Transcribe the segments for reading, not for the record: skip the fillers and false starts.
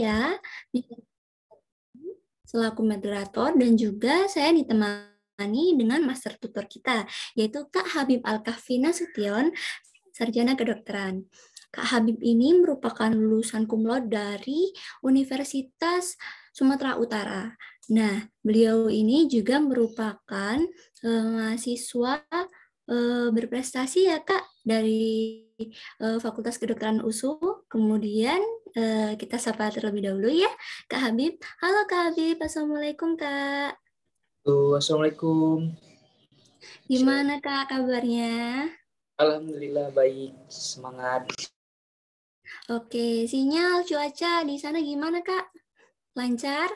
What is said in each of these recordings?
saya selaku moderator dan juga saya ditemani dengan master tutor kita, yaitu Kak Habib Al-Kahfi Nasution, sarjana kedokteran. Kak Habib ini merupakan lulusan cum laude dari Universitas Sumatera Utara. Nah, beliau ini juga merupakan mahasiswa berprestasi ya Kak dari Fakultas Kedokteran USU. Kemudian kita sapa terlebih dahulu ya Kak Habib. Halo Kak Habib, Assalamualaikum Kak. Assalamualaikum. Gimana Kak kabarnya? Alhamdulillah baik, semangat. Oke, sinyal cuaca di sana gimana Kak? Lancar?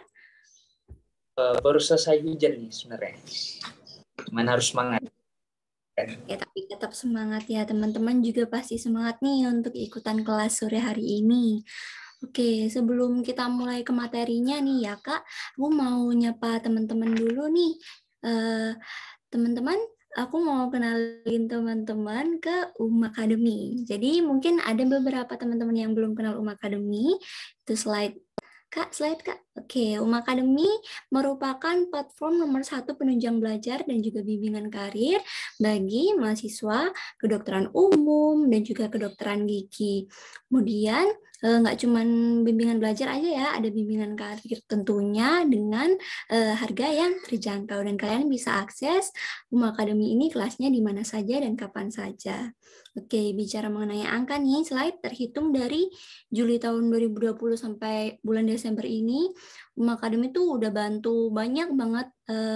Baru selesai hujan nih sebenarnya. Cuman harus semangat. Ya, tapi tetap semangat ya teman-teman, juga pasti semangat nih untuk ikutan kelas sore hari ini. Oke, sebelum kita mulai ke materinya nih ya Kak, aku mau nyapa teman-teman dulu nih. Teman-teman, aku mau kenalin teman-teman ke Academy. Jadi mungkin ada beberapa teman-teman yang belum kenal Academy. Itu slide Kak. Oke, Academy merupakan platform nomor 1 penunjang belajar dan juga bimbingan karir bagi mahasiswa kedokteran umum dan juga kedokteran gigi. Kemudian, nggak cuma bimbingan belajar aja ya, ada bimbingan karir tentunya dengan harga yang terjangkau. Dan kalian bisa akses Academy ini kelasnya di mana saja dan kapan saja. Oke, bicara mengenai angka nih, slide terhitung dari Juli tahun 2020 sampai bulan Desember ini, Academy tuh udah bantu banyak banget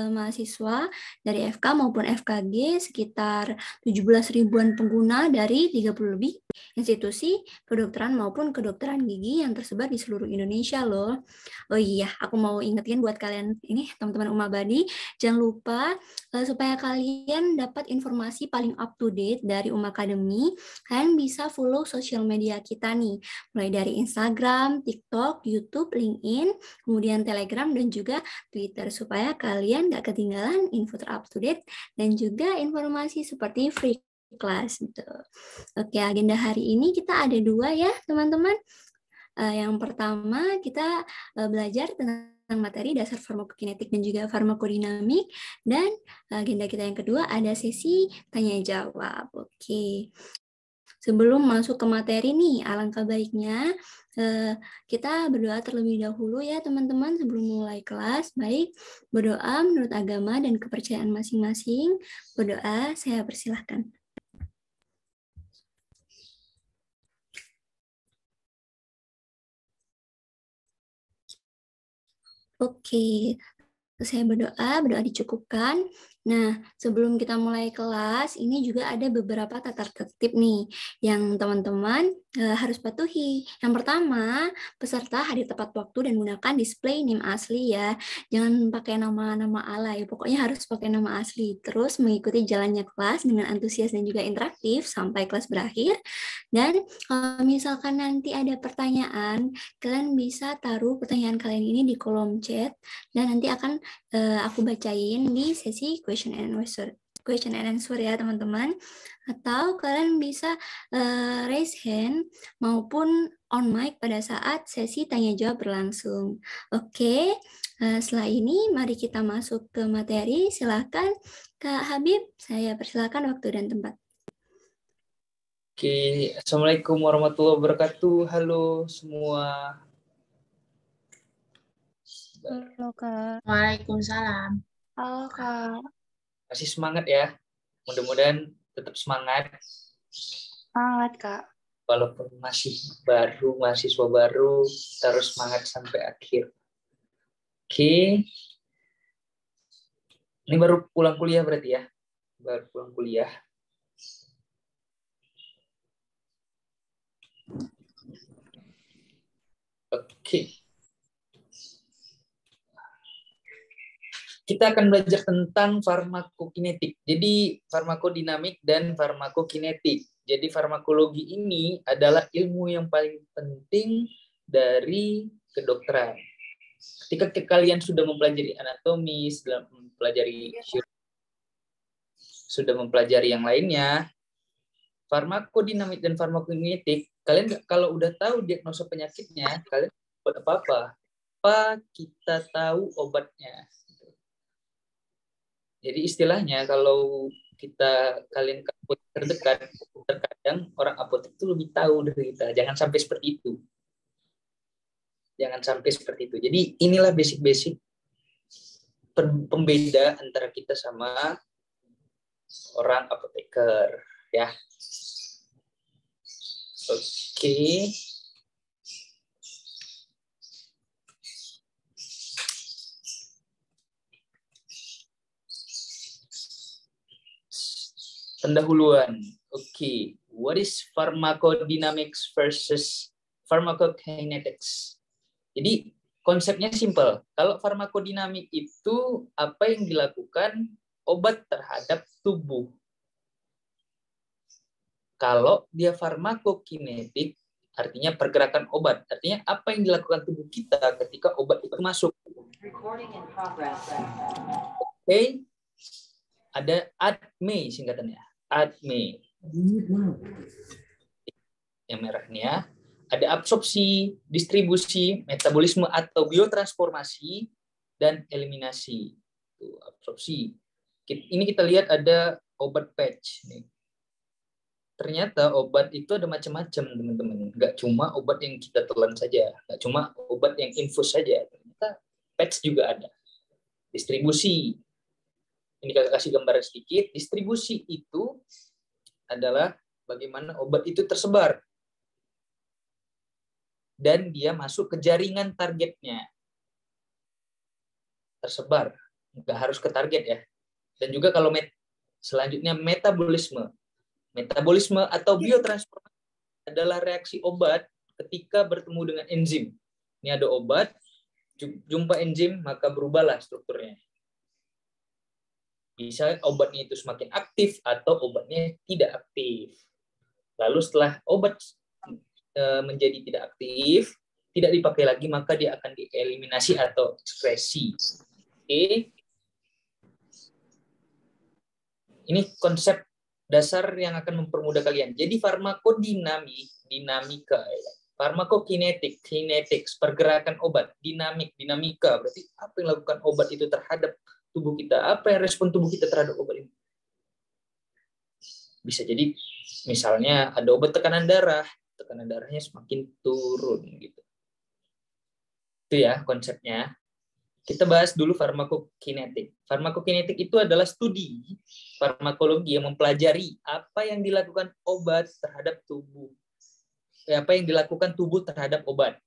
mahasiswa dari FK maupun FKG, sekitar 17 ribuan pengguna dari 30 lebih institusi kedokteran maupun kedokteran gigi yang tersebar di seluruh Indonesia loh. Oh iya, aku mau ingetin buat kalian ini, teman-teman Umabadi, jangan lupa supaya kalian dapat informasi paling up to date dari Academy, kalian bisa follow sosial media kita nih, mulai dari Instagram, TikTok, YouTube, LinkedIn, kemudian Telegram, dan juga Twitter, supaya kalian nggak ketinggalan info ter-up to date dan juga informasi seperti free class gitu. Oke, agenda hari ini kita ada 2 ya teman-teman. Yang pertama kita belajar tentang materi dasar farmakokinetik dan juga farmakodinamik, dan agenda kita yang kedua ada sesi tanya jawab. Oke. Sebelum masuk ke materi nih, alangkah baiknya kita berdoa terlebih dahulu ya teman-teman sebelum mulai kelas. Baik, berdoa menurut agama dan kepercayaan masing-masing. Berdoa, saya persilahkan. Oke, saya berdoa dicukupkan. Nah, sebelum kita mulai kelas, ini juga ada beberapa tata tertib nih yang teman-teman harus patuhi. Yang pertama, peserta hadir tepat waktu dan gunakan display name asli ya. Jangan pakai nama-nama alay, pokoknya harus pakai nama asli. Terus mengikuti jalannya kelas dengan antusias dan juga interaktif sampai kelas berakhir. Dan kalau misalkan nanti ada pertanyaan, kalian bisa taruh pertanyaan kalian ini di kolom chat dan nanti akan aku bacain di sesi question and answer ya teman-teman. Atau kalian bisa raise hand maupun on mic pada saat sesi tanya jawab berlangsung. Oke, setelah ini mari kita masuk ke materi. Silakan Kak Habib, saya persilakan waktu dan tempat. Oke, Assalamualaikum warahmatullahi wabarakatuh. Halo semua. Halo Kak. Waalaikumsalam. Halo Kak. Masih semangat ya. Mudah-mudahan tetap semangat. Semangat Kak. Walaupun masih baru, mahasiswa baru, terus semangat sampai akhir. Oke. Ini baru pulang kuliah berarti ya? Baru pulang kuliah. Oke. Kita akan belajar tentang farmakokinetik. Jadi farmakodinamik dan farmakokinetik. Jadi farmakologi ini adalah ilmu yang paling penting dari kedokteran. Ketika kalian sudah mempelajari anatomi, sudah mempelajari yang lainnya, farmakodinamik dan farmakokinetik, kalian kalau udah tahu diagnosa penyakitnya, kalian obat apa-apa. Apa kita tahu obatnya. Jadi istilahnya kalau kalian ke apotek terdekat, terkadang orang apotek itu lebih tahu dari kita. Jangan sampai seperti itu. Jangan sampai seperti itu. Jadi inilah basic-basic pembeda antara kita sama orang apoteker, ya. Oke. Pendahuluan. Oke. What is pharmacodynamics versus pharmacokinetics? Jadi konsepnya simple. Kalau farmakodinamik itu apa yang dilakukan obat terhadap tubuh. Kalau dia farmakokinetik, artinya pergerakan obat. Artinya apa yang dilakukan tubuh kita ketika obat itu masuk. Oke. Ada ADME singkatannya. ADME. Yang merahnya. Ada absorpsi, distribusi, metabolisme atau biotransformasi, dan eliminasi. Tuh, absorpsi. Ini kita lihat ada obat patch. Nih. Ternyata obat itu ada macam-macam, teman-teman. Nggak cuma obat yang kita telan saja. Nggak cuma obat yang infus saja. Ternyata patch juga ada. Distribusi. Ini kakak kasih gambaran sedikit. Distribusi itu adalah bagaimana obat itu tersebar. Dan dia masuk ke jaringan targetnya. Tersebar. Nggak harus ke target ya. Dan juga kalau selanjutnya metabolisme. Metabolisme atau biotransformasi adalah reaksi obat ketika bertemu dengan enzim. Ini ada obat, jumpa enzim, maka berubahlah strukturnya. Bisa obatnya itu semakin aktif atau obatnya tidak aktif. Lalu setelah obat menjadi tidak aktif, tidak dipakai lagi, maka dia akan dieliminasi atau ekskresi. Oke. Ini konsep dasar yang akan mempermudah kalian. Jadi dinamika, farmakokinetik, kinetics, pergerakan obat, dinamika, berarti apa yang dilakukan obat itu terhadap tubuh kita, apa yang respon tubuh kita terhadap obat ini. Bisa jadi misalnya ada obat tekanan darahnya semakin turun gitu. Itu ya konsepnya. Kita bahas dulu farmakokinetik. Farmakokinetik itu adalah studi farmakologi yang mempelajari apa yang dilakukan obat terhadap tubuh. Apa yang dilakukan tubuh terhadap obat.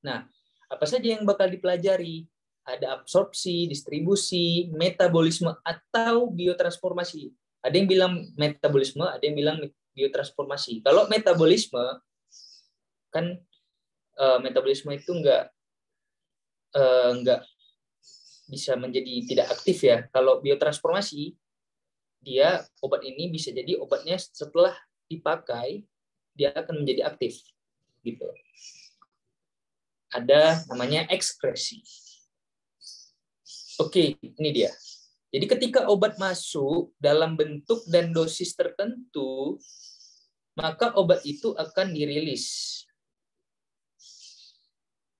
Nah, apa saja yang bakal dipelajari? Ada absorpsi, distribusi, metabolisme, atau biotransformasi. Ada yang bilang metabolisme, ada yang bilang biotransformasi. Kalau metabolisme, kan metabolisme itu enggak bisa menjadi tidak aktif ya. Kalau biotransformasi, dia obat ini bisa jadi obatnya setelah dipakai, dia akan menjadi aktif. Gitu. Ada namanya ekskresi. Oke, ini dia. Jadi ketika obat masuk dalam bentuk dan dosis tertentu, maka obat itu akan dirilis.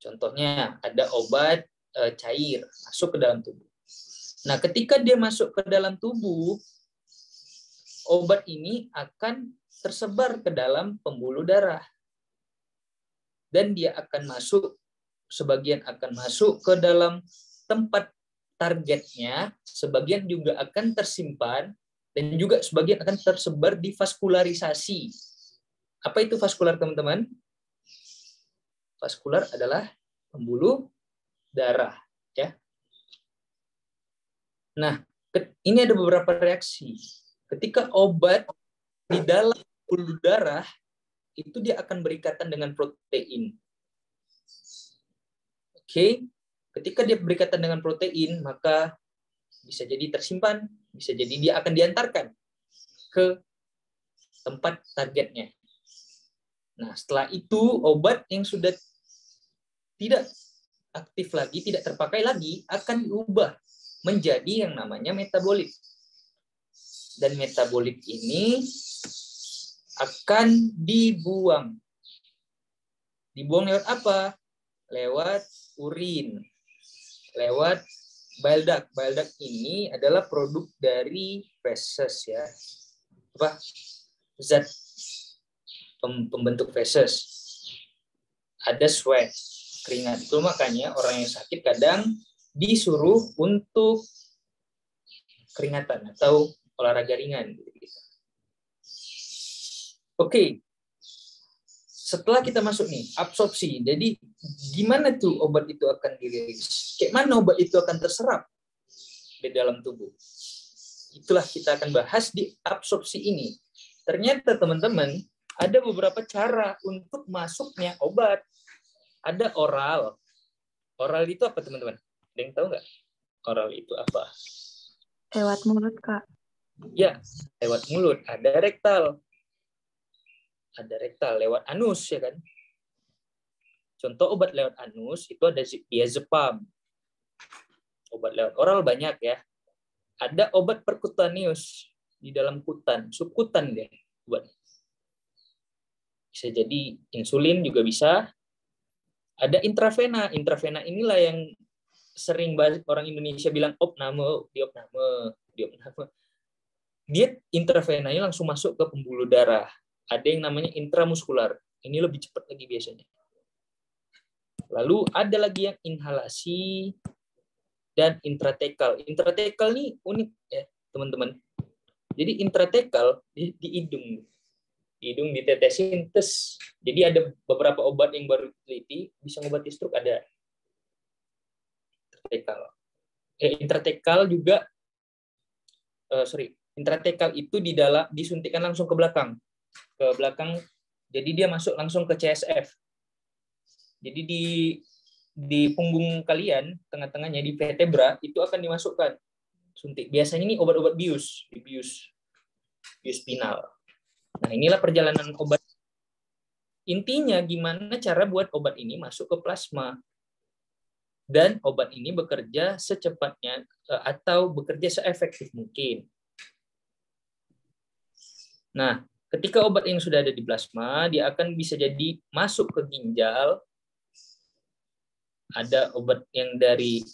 Contohnya ada obat cair masuk ke dalam tubuh. Nah, ketika dia masuk ke dalam tubuh, obat ini akan tersebar ke dalam pembuluh darah. Dan dia akan masuk, sebagian akan masuk ke dalam tempat targetnya, sebagian juga akan tersimpan, dan juga sebagian akan tersebar di vaskularisasi. Apa itu vaskular, teman-teman? Vaskular adalah pembuluh darah, ya. Nah, ini ada beberapa reaksi. Ketika obat di dalam pembuluh darah, itu dia akan berikatan dengan protein. Oke. Ketika dia berikatan dengan protein, maka bisa jadi tersimpan, bisa jadi dia akan diantarkan ke tempat targetnya. Nah, setelah itu obat yang sudah tidak aktif lagi, tidak terpakai lagi, akan diubah menjadi yang namanya metabolit. Dan metabolit ini akan dibuang. Dibuang lewat apa? lewat urin, lewat bile duct. Bile duct ini adalah produk dari feses ya. Zat pembentuk feses. Ada sweat, keringat. Itu makanya orang yang sakit kadang disuruh untuk keringatan atau olahraga ringan. Oke. Setelah kita masuk nih, absorpsi. Jadi gimana tuh obat itu akan dirilis? Kayak mana obat itu akan terserap di dalam tubuh? Itulah kita akan bahas di absorpsi ini. Ternyata teman-teman, ada beberapa cara untuk masuknya obat. Ada oral. Oral itu apa teman-teman? Ada yang tahu nggak? Oral itu apa? Lewat mulut, Kak. Ya, lewat mulut. Ada rektal. Ada rektal lewat anus, ya kan? Contoh obat lewat anus itu ada diazepam. Obat lewat oral banyak ya. Ada obat perkutaneus di dalam kutan, subkutan deh obat. Bisa jadi insulin juga bisa. Ada intravena. Intravena inilah yang sering banget orang Indonesia bilang opname, diopname. Dia intravenanya langsung masuk ke pembuluh darah. Ada yang namanya intramuskular. Ini lebih cepat lagi biasanya. Lalu ada lagi yang inhalasi dan intratekal. Intratekal ini unik ya, teman-teman. Jadi intratekal di hidung. Hidung ditetesin tes. Jadi ada beberapa obat yang baru diteliti bisa mengobati stroke ada. Intratekal juga intratekal itu disuntikan langsung ke belakang. Jadi dia masuk langsung ke CSF. Jadi di punggung kalian, tengah-tengahnya di vertebra itu akan dimasukkan suntik. Biasanya ini obat-obat bius spinal. Nah, inilah perjalanan obat. Intinya gimana cara buat obat ini masuk ke plasma. Dan obat ini bekerja secepatnya atau bekerja seefektif mungkin. Nah, ketika obat yang sudah ada di plasma, dia akan bisa jadi masuk ke ginjal. Ada obat yang dari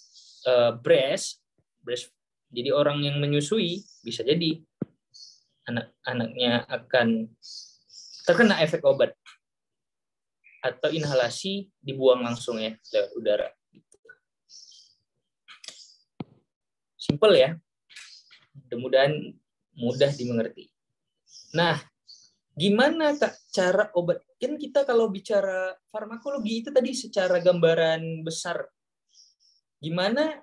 breast. Jadi orang yang menyusui bisa jadi anak-anaknya akan terkena efek obat. Atau inhalasi dibuang langsung ya lewat udara. Simple ya. Mudah-mudahan mudah dimengerti. Nah, gimana Kak cara obat? Kan kita kalau bicara farmakologi itu tadi secara gambaran besar. Gimana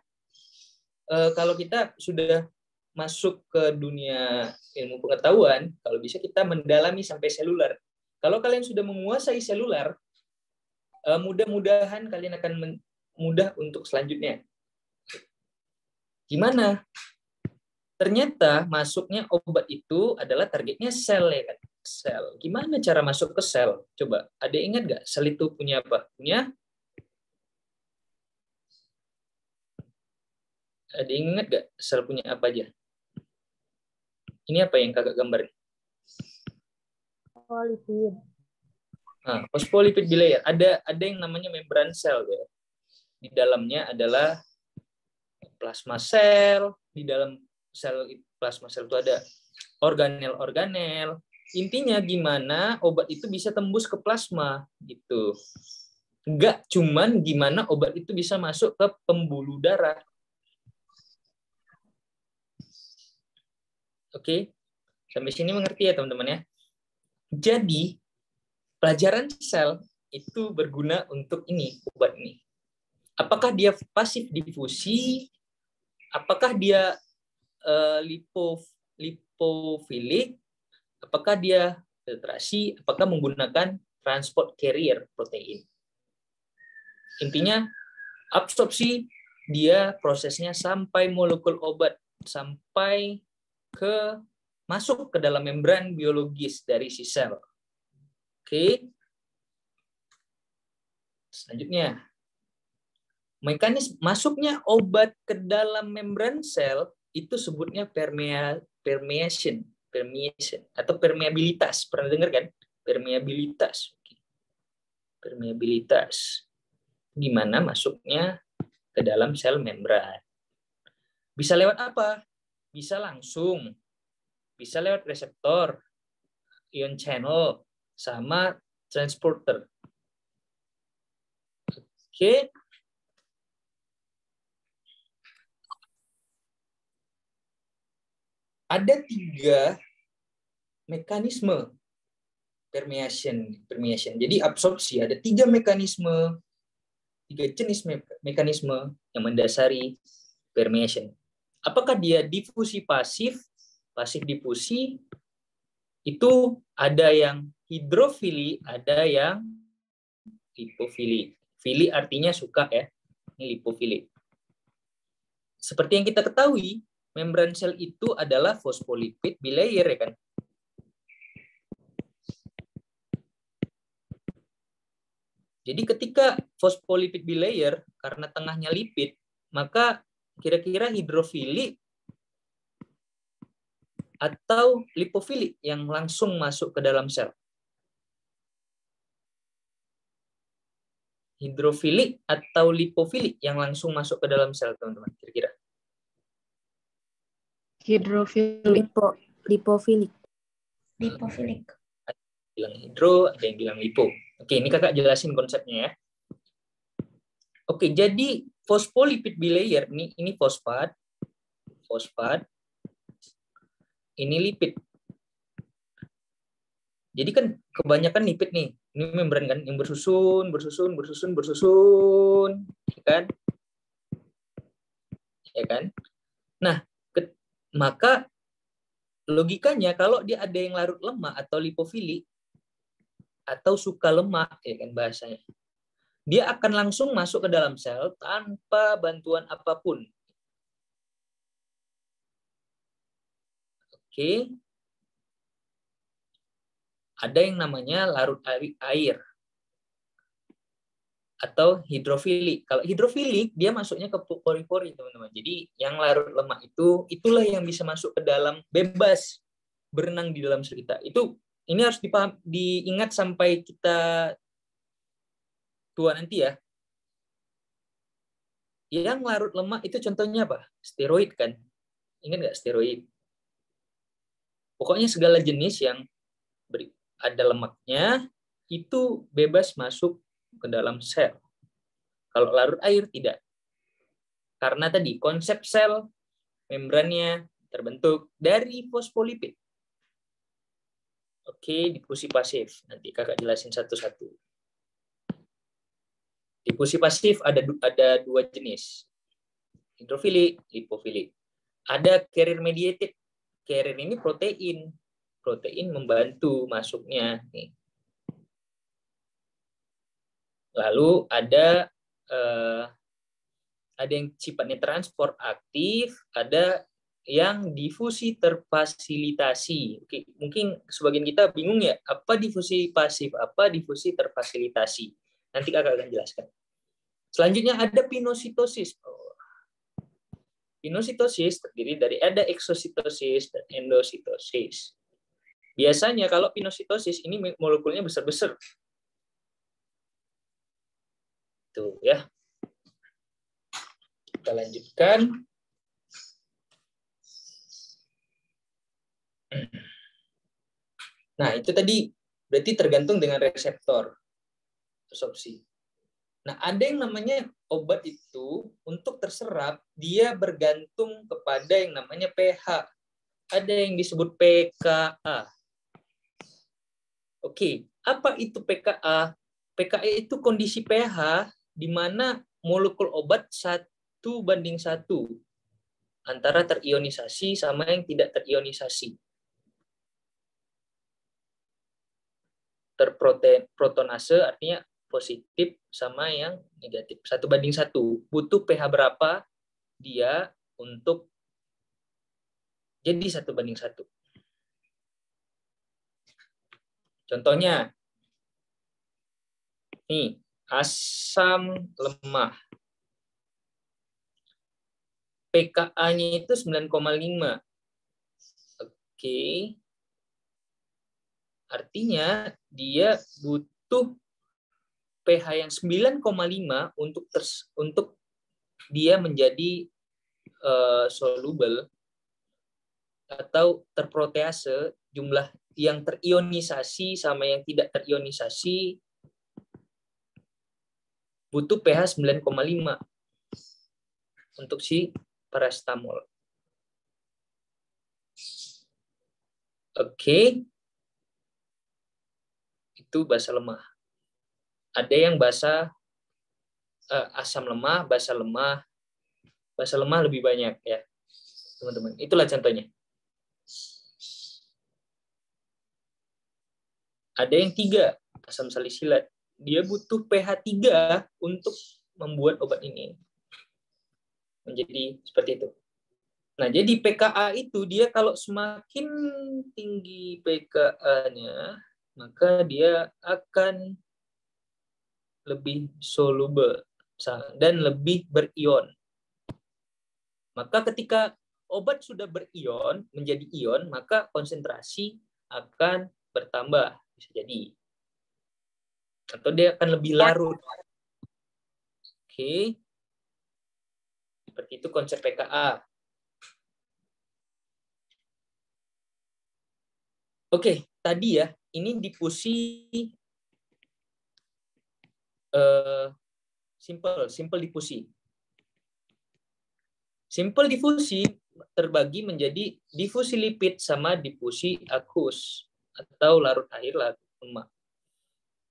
kalau kita sudah masuk ke dunia ilmu pengetahuan, kalau bisa kita mendalami sampai seluler. Kalau kalian sudah menguasai seluler, mudah-mudahan kalian akan mudah untuk selanjutnya. Gimana? Ternyata masuknya obat itu adalah targetnya sel ya kan? Sel. Gimana cara masuk ke sel? Coba, ada ingat nggak sel itu punya apa? Ada ingat nggak sel punya apa aja? Ini apa yang kakak gambar? Fosfolipid. Nah, phospholipid bilayer. Ada yang namanya membran sel ya. Di dalamnya adalah plasma sel. Di dalam sel plasma sel itu ada organel-organel. Intinya gimana obat itu bisa tembus ke plasma gitu. Enggak cuman gimana obat itu bisa masuk ke pembuluh darah. Oke. Sampai sini mengerti ya teman-teman ya. Jadi pelajaran sel itu berguna untuk ini, obat ini. Apakah dia pasif difusi? Apakah dia lipofilik? Apakah dia filtrasi? Apakah menggunakan transport carrier protein? Intinya absorpsi dia prosesnya sampai molekul obat, sampai masuk ke dalam membran biologis dari si sel. Oke. Selanjutnya, mekanisme masuknya obat ke dalam membran sel itu sebutnya permeation atau permeabilitas. Pernah dengar kan? Permeabilitas. Permeabilitas. gimana masuknya ke dalam sel membran. Bisa lewat apa? Bisa langsung, bisa lewat reseptor, ion channel, sama transporter. Oke. Ada 3 mekanisme permeation. Jadi absorpsi ada 3 mekanisme, 3 jenis mekanisme yang mendasari permeation. Apakah dia difusi pasif, pasif difusi? Itu ada yang hidrofili, ada yang lipofili. Fili artinya suka ya, ini lipofili. Seperti yang kita ketahui, membran sel itu adalah fosfolipid bilayer ya kan. Jadi ketika fosfolipid bilayer karena tengahnya lipid, maka kira-kira hidrofili atau lipofili yang langsung masuk ke dalam sel. Hidrofili atau lipofili yang langsung masuk ke dalam sel, teman-teman, kira-kira. Hidrofilik. Lipofilik. Lipofilik. Ada yang bilang hidro, ada yang bilang lipo. Oke, ini kakak jelasin konsepnya ya. Oke, jadi fosfolipid bilayer ini fosfat, ini lipid. Jadi kan kebanyakan lipid nih, ini membran kan yang bersusun, kan? Ya kan? Nah, maka logikanya kalau dia ada yang larut lemak atau lipofili atau suka lemak, ya kan bahasanya, dia akan langsung masuk ke dalam sel tanpa bantuan apapun. Oke. Ada yang namanya larut air atau hidrofilik. Kalau hidrofilik dia masuknya ke pori-pori, teman-teman. Jadi yang larut lemak itu itulah yang bisa masuk ke dalam bebas berenang di dalam sel kita. Ini harus diingat sampai kita tua nanti ya. Yang larut lemak itu contohnya apa? Steroid kan? Ingat nggak steroid? Pokoknya segala jenis yang ada lemaknya itu bebas masuk ke dalam sel. Kalau larut air tidak. Karena tadi konsep sel membrannya terbentuk dari fosfolipid. Oke, difusi pasif. Nanti kakak jelasin satu-satu. Difusi pasif ada 2 jenis. Hidrofilik, lipofilik. Ada carrier mediated. Carrier ini protein. Protein membantu masuknya. Nih. Lalu ada yang sifatnya transport aktif, ada yang difusi terfasilitasi. Oke, mungkin sebagian kita bingung ya, apa difusi pasif, apa difusi terfasilitasi. Nanti kakak akan jelaskan. Selanjutnya ada pinositosis. Pinositosis terdiri dari ada eksositosis dan endositosis. Biasanya kalau pinositosis ini molekulnya besar-besar. Tuh ya. Kita lanjutkan. Nah, itu tadi berarti tergantung dengan reseptor absorpsi. Nah, ada yang namanya obat itu untuk terserap, dia bergantung kepada yang namanya pH. Ada yang disebut pKa. Oke, apa itu pKa? pKa itu kondisi pH di mana molekul obat 1:1 antara terionisasi sama yang tidak terionisasi. Terprotonase artinya positif sama yang negatif. 1:1. Butuh pH berapa dia untuk jadi 1:1. Contohnya, nih, asam lemah. pKa-nya itu 9,5. Oke. Artinya dia butuh pH yang 9,5 untuk dia menjadi soluble atau terprotease. Jumlah yang terionisasi sama yang tidak terionisasi butuh pH 9,5 untuk si paracetamol. Oke. Itu basa lemah. Ada yang basa asam lemah, basa lemah. Basa lemah lebih banyak ya, teman-teman. Itulah contohnya. Ada yang 3, asam salisilat. Dia butuh pH 3 untuk membuat obat ini menjadi seperti itu. Nah, jadi pKa itu dia kalau semakin tinggi pKa-nya, maka dia akan lebih soluble dan lebih berion. Maka ketika obat sudah berion menjadi ion, maka konsentrasi akan bertambah, bisa jadi. Atau dia akan lebih larut. Oke. Seperti itu konsep pKa. Oke, tadi ya, ini difusi simple difusi. Simple difusi terbagi menjadi difusi lipid sama difusi aqueous atau larut air larut lemak.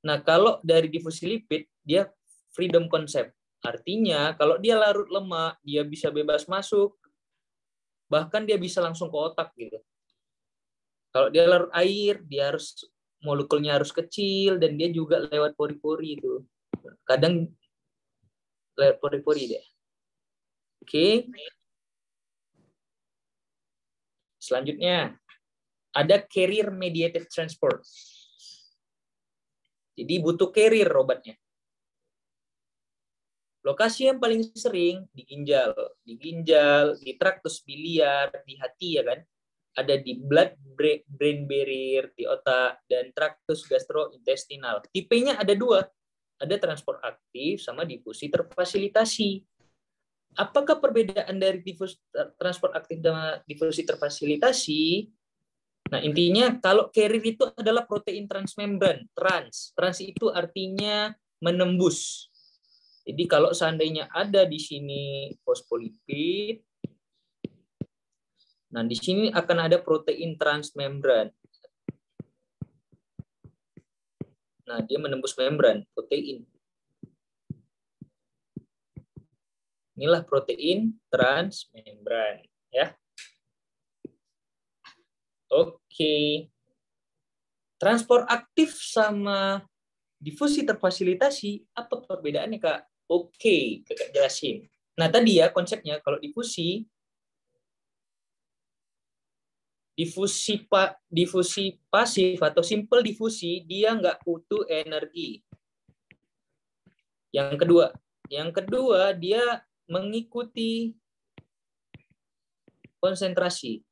Nah, kalau dari difusi lipid dia freedom concept. Artinya kalau dia larut lemak, dia bisa bebas masuk, bahkan dia bisa langsung ke otak gitu. Kalau dia larut air, dia harus molekulnya harus kecil dan dia juga lewat pori-pori itu. Kadang lewat pori-pori deh. Oke. Selanjutnya ada carrier mediated transport. Jadi butuh carrier obatnya. Lokasi yang paling sering di ginjal, di traktus biliar, di hati ya kan. Ada di blood-brain barrier, di otak, dan traktus gastrointestinal. Tipenya ada 2. Ada transport aktif sama difusi terfasilitasi. Apakah perbedaan dari transport aktif dan difusi terfasilitasi? Nah, intinya kalau carrier itu adalah protein transmembran. Trans itu artinya menembus. Jadi kalau seandainya ada di sini fosfolipid, nah di sini akan ada protein transmembran. Nah, dia menembus membran protein. Inilah protein transmembran ya. Oke. Transport aktif sama difusi terfasilitasi, apa perbedaannya, Kak? Oke, Kakak jelasin. Nah, tadi ya konsepnya kalau difusi pasif atau simple difusi, dia nggak butuh energi. Yang kedua dia mengikuti konsentrasi.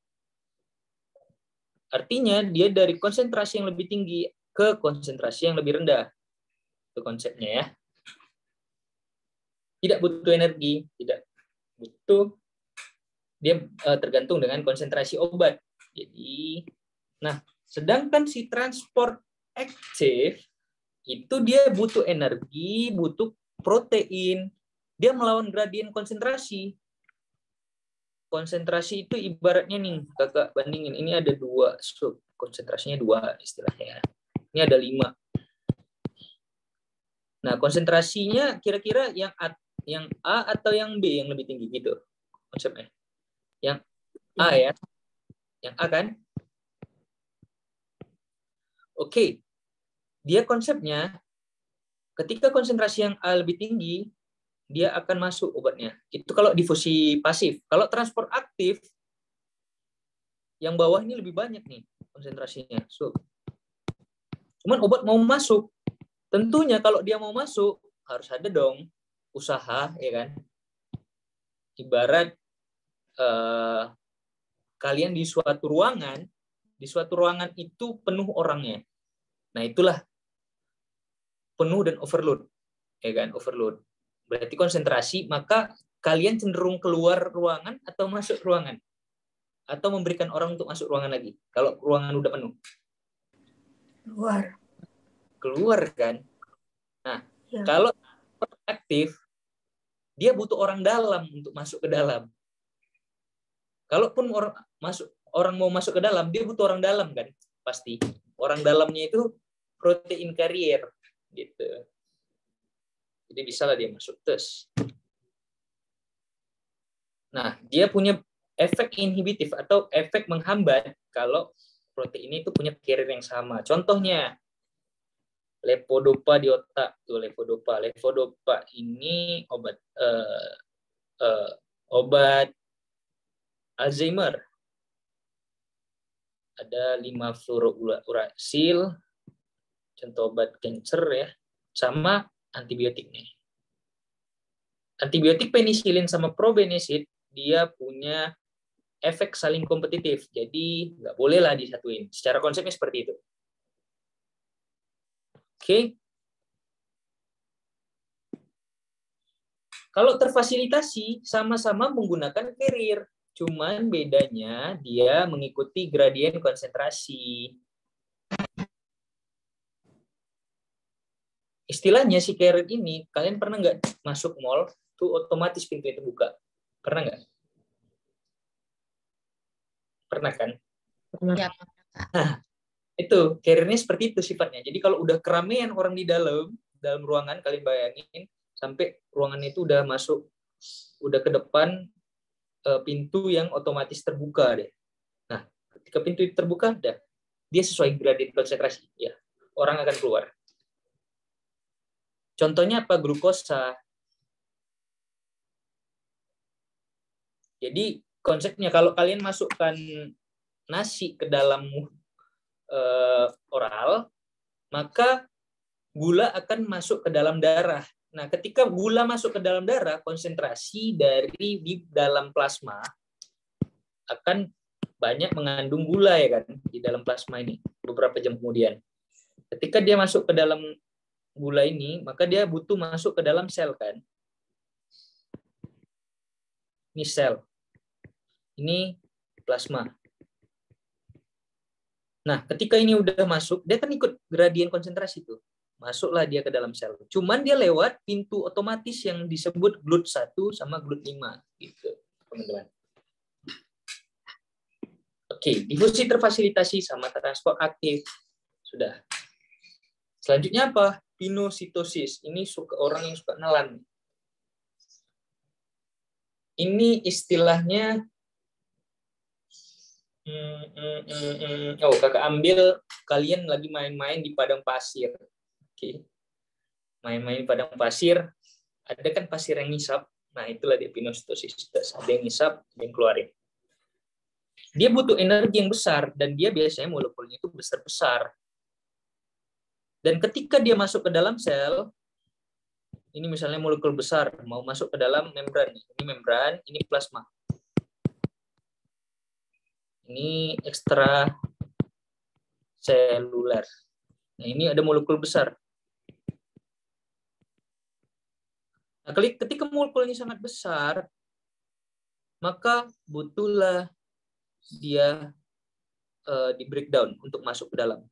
Artinya dia dari konsentrasi yang lebih tinggi ke konsentrasi yang lebih rendah. Itu konsepnya ya. Tidak butuh energi, tidak butuh. Dia tergantung dengan konsentrasi obat. Jadi, nah, sedangkan si transport aktif itu dia butuh energi, butuh protein. Dia melawan gradien konsentrasi. Konsentrasi itu ibaratnya nih, Kakak bandingin. Ini ada 2 sub, konsentrasinya 2 istilahnya. Ini ada 5. Nah, konsentrasinya kira-kira yang A atau yang B yang lebih tinggi gitu konsepnya. Yang A ya. Yang A kan? Oke. Dia konsepnya ketika konsentrasi yang A lebih tinggi, dia akan masuk obatnya. Itu kalau difusi pasif. Kalau transport aktif, yang bawah ini lebih banyak nih konsentrasinya. Cuman obat mau masuk. Tentunya kalau dia mau masuk, harus ada dong usaha, ya kan? Ibarat kalian di suatu ruangan itu penuh orangnya. Nah, itulah penuh dan overload, ya kan? Overload. Berarti konsentrasi, maka kalian cenderung keluar ruangan atau masuk ruangan? Atau memberikan orang untuk masuk ruangan lagi kalau ruangan udah penuh? Keluar kan? Nah, Ya. kalau aktif, dia butuh orang dalam untuk masuk ke dalam. Kalaupun orang mau masuk ke dalam, dia butuh orang dalam kan? Pasti. Orang dalamnya itu protein carrier gitu. Jadi bisa lah dia masuk tes. Nah, dia punya efek inhibitif atau efek menghambat kalau protein itu punya carrier yang sama. Contohnya levodopa di otak. Tuh levodopa. Levodopa ini obat Alzheimer. Ada 5-fluorouracil, contoh obat cancer ya, sama antibiotik nih. Antibiotik penisilin sama probenecid dia punya efek saling kompetitif, jadi nggak boleh lah disatuin. Secara konsepnya seperti itu. Oke. Kalau terfasilitasi sama-sama menggunakan carrier. Cuman bedanya dia mengikuti gradien konsentrasi. Istilahnya si carrier ini, kalian pernah nggak masuk mall, tuh otomatis pintu itu buka? Pernah nggak? Pernah kan? Pernah. Ya. Nah, itu carrier-nya seperti itu sifatnya. Jadi kalau udah keramaian orang di dalam ruangan, kalian bayangin, sampai ruangan itu udah masuk, udah ke depan, pintu yang otomatis terbuka deh. Nah, ketika pintu itu terbuka, dia sesuai gradien konsentrasi, ya orang akan keluar. Contohnya apa? Glukosa. Jadi konsepnya kalau kalian masukkan nasi ke dalam oral, maka gula akan masuk ke dalam darah. Nah, ketika gula masuk ke dalam darah, konsentrasi dari di dalam plasma akan banyak mengandung gula ya kan di dalam plasma ini beberapa jam kemudian. Ketika dia masuk ke dalam gula ini, maka dia butuh masuk ke dalam sel kan. Ini sel. Ini plasma. Nah, ketika ini udah masuk, dia kan ikut gradien konsentrasi tuh. Masuklah dia ke dalam sel. Cuman dia lewat pintu otomatis yang disebut GLUT1 sama GLUT5 gitu, teman-teman. Oke, difusi terfasilitasi sama transport aktif. Sudah. Selanjutnya apa? Pinositosis. Ini orang yang suka nelan. Ini istilahnya kakak ambil kalian lagi main-main di padang pasir. Oke. Main-main di padang pasir, ada kan pasir yang ngisap. Nah, itulah dia pinositosis. Ada yang ngisap, ada yang keluarin. Dia butuh energi yang besar dan dia biasanya molekulnya itu besar-besar. Dan ketika dia masuk ke dalam sel, ini misalnya molekul besar mau masuk ke dalam membran. Ini membran, ini plasma. Ini ekstra seluler. Nah, ini ada molekul besar. Nah, ketika molekulnya sangat besar, maka butuhlah dia di breakdown untuk masuk ke dalam.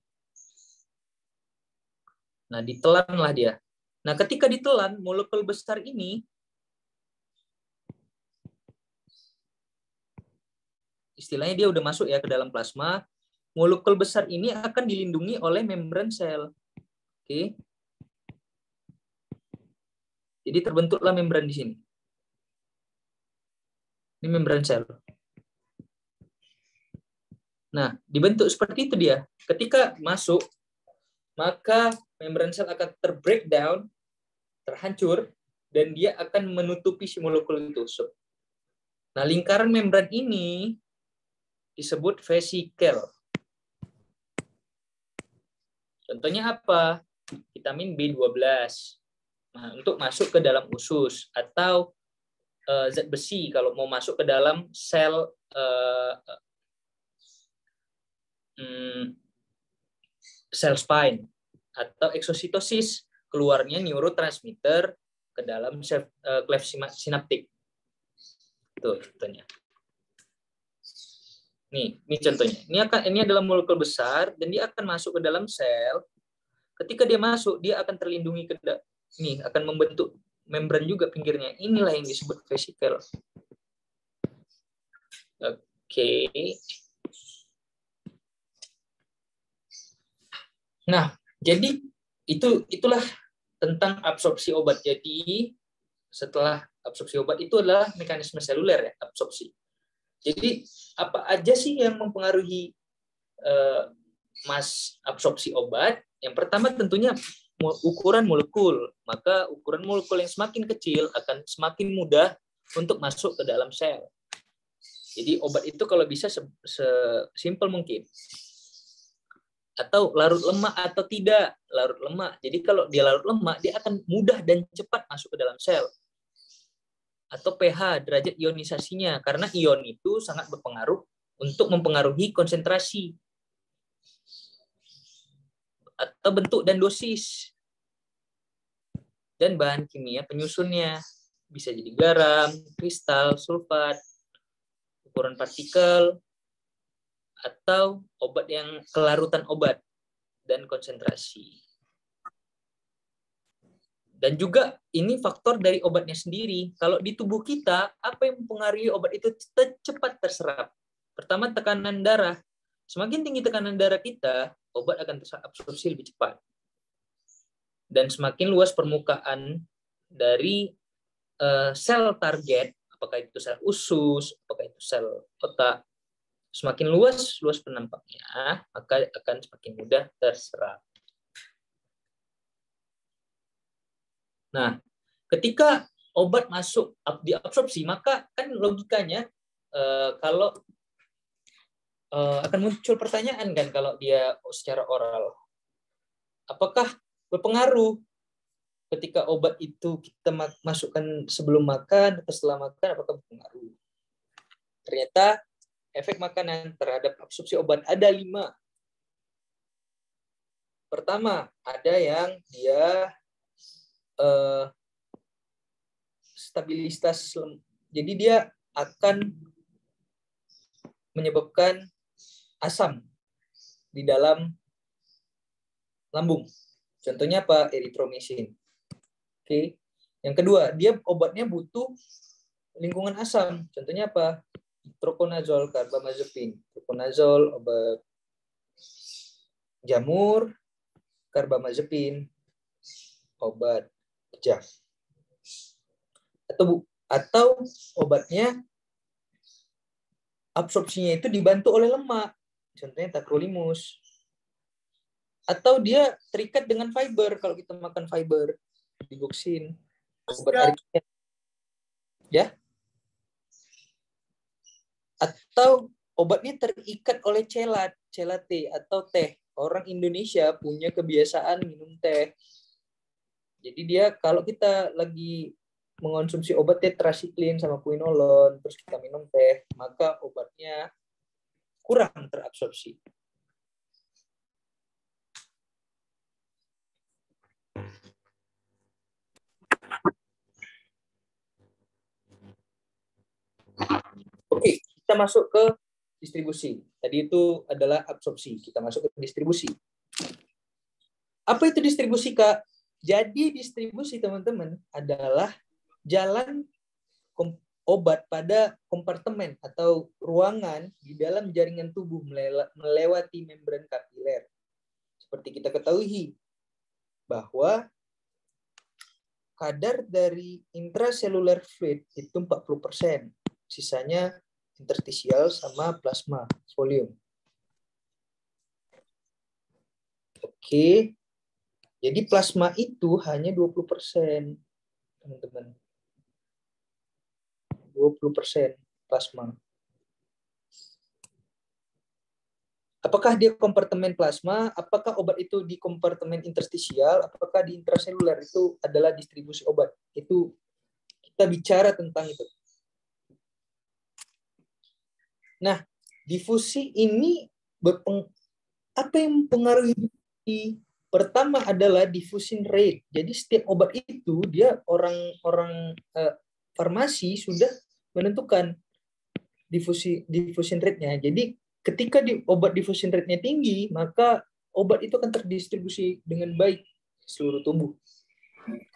Nah, ditelanlah dia. Nah, ketika ditelan, molekul besar ini istilahnya dia udah masuk ya ke dalam plasma. Molekul besar ini akan dilindungi oleh membran sel. Oke. Jadi terbentuklah membran di sini. Ini membran sel. Nah, dibentuk seperti itu dia. Ketika masuk, maka membran sel akan terbreakdown, terhancur, dan dia akan menutupi si molekul itu. Nah, lingkaran membran ini disebut vesikel. Contohnya apa? Vitamin B12. Nah, untuk masuk ke dalam usus atau zat besi kalau mau masuk ke dalam sel sel spine atau eksositosis keluarnya neurotransmitter ke dalam klef sinaptik. Tuh contohnya. Ini contohnya. Ini adalah molekul besar dan dia akan masuk ke dalam sel. Ketika dia masuk, dia akan terlindungi akan membentuk membran juga pinggirnya. Inilah yang disebut vesikel. Oke. Nah, jadi itulah tentang absorpsi obat. Jadi setelah absorpsi obat itu adalah mekanisme seluler ya, absorpsi. Jadi apa aja sih yang mempengaruhi absorpsi obat? Yang pertama tentunya ukuran molekul. Maka ukuran molekul yang semakin kecil akan semakin mudah untuk masuk ke dalam sel. Jadi obat itu kalau bisa sesimpel mungkin. Atau larut lemak atau tidak larut lemak. Jadi kalau dia larut lemak, dia akan mudah dan cepat masuk ke dalam sel. Atau pH, derajat ionisasinya. Karena ion itu sangat berpengaruh untuk mempengaruhi konsentrasi. Atau bentuk dan dosis. Dan bahan kimia penyusunnya. Bisa jadi garam, kristal, sulfat, ukuran partikel, atau obat yang kelarutan obat dan konsentrasi. Dan juga ini faktor dari obatnya sendiri. Kalau di tubuh kita, apa yang mempengaruhi obat itu cepat terserap? Pertama, tekanan darah. Semakin tinggi tekanan darah kita, obat akan terabsorpsi lebih cepat. Dan semakin luas permukaan dari sel target, apakah itu sel usus, apakah itu sel otak, semakin luas penampaknya, maka akan semakin mudah terserap. Nah, ketika obat masuk diabsorpsi, maka kan logikanya kalau akan muncul pertanyaan kan kalau dia secara oral, apakah berpengaruh ketika obat itu kita masukkan sebelum makan atau setelah makan, apakah berpengaruh? Ternyata efek makanan terhadap absorpsi obat ada 5. Pertama, ada yang dia stabilitas, jadi dia akan menyebabkan asam di dalam lambung. Contohnya apa? Eritromisin. Oke. Yang kedua, dia obatnya butuh lingkungan asam. Contohnya apa? Itraconazole, carbamazepine. Itraconazole, obat jamur, carbamazepine, obat kejang. Atau obatnya absorpsinya itu dibantu oleh lemak. Contohnya tacrolimus. Atau dia terikat dengan fiber. Kalau kita makan fiber, digoxin, obat aritmia. Ya. Atau obatnya terikat oleh celate atau teh. Orang Indonesia punya kebiasaan minum teh. Jadi dia kalau kita lagi mengonsumsi obat tetrasiklin sama quinolone, terus kita minum teh, maka obatnya kurang terabsorpsi. Oke, kita masuk ke distribusi. Tadi itu adalah absorpsi. Kita masuk ke distribusi. Apa itu distribusi, Kak? Jadi distribusi, teman-teman, adalah jalan obat pada kompartemen atau ruangan di dalam jaringan tubuh melewati membran kapiler. Seperti kita ketahui bahwa kadar dari intracellular fluid itu 40%. Sisanya interstisial sama plasma volume. Oke. Jadi plasma itu hanya 20%, teman-teman. 20% plasma. Apakah dia kompartemen plasma? Apakah obat itu di kompartemen interstisial? Apakah di intraseluler? Itu adalah distribusi obat. Itu kita bicara tentang itu. Nah, difusi ini apa yang mempengaruhi Pertama adalah diffusion rate. Jadi setiap obat itu dia orang farmasi sudah menentukan diffusion rate-nya. Jadi ketika obat diffusion rate-nya tinggi, maka obat itu akan terdistribusi dengan baik di seluruh tubuh.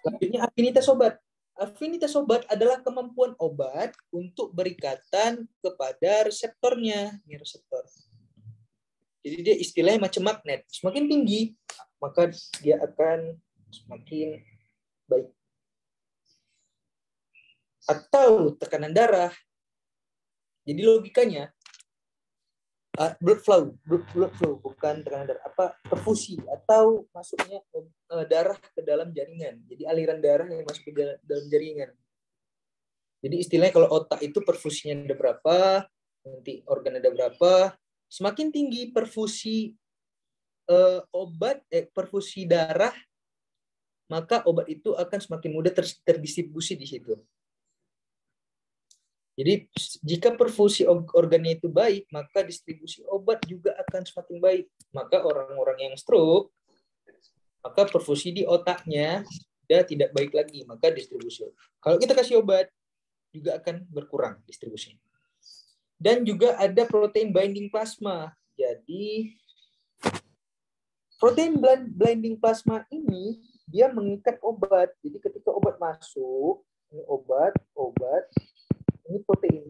Selanjutnya afinitas obat. Afinitas obat adalah kemampuan obat untuk berikatan kepada reseptornya. Ini reseptor. Jadi dia istilahnya macam magnet. Semakin tinggi, maka dia akan semakin baik. Atau tekanan darah. Jadi logikanya blood flow bukan tekanan darah, perfusi atau masuknya darah ke dalam jaringan. Jadi aliran darah yang masuk ke dalam jaringan. Jadi istilahnya kalau otak itu perfusinya ada berapa, nanti organ ada berapa. Semakin tinggi perfusi perfusi darah, maka obat itu akan semakin mudah terdistribusi di situ. Jadi jika perfusi organnya itu baik, maka distribusi obat juga akan semakin baik. Maka orang-orang yang stroke, maka perfusi di otaknya sudah tidak baik lagi, maka distribusi. Kalau kita kasih obat, juga akan berkurang distribusinya. Dan juga ada protein binding plasma. Jadi protein binding plasma ini dia mengikat obat. Jadi ketika obat masuk, ini obat, ini protein.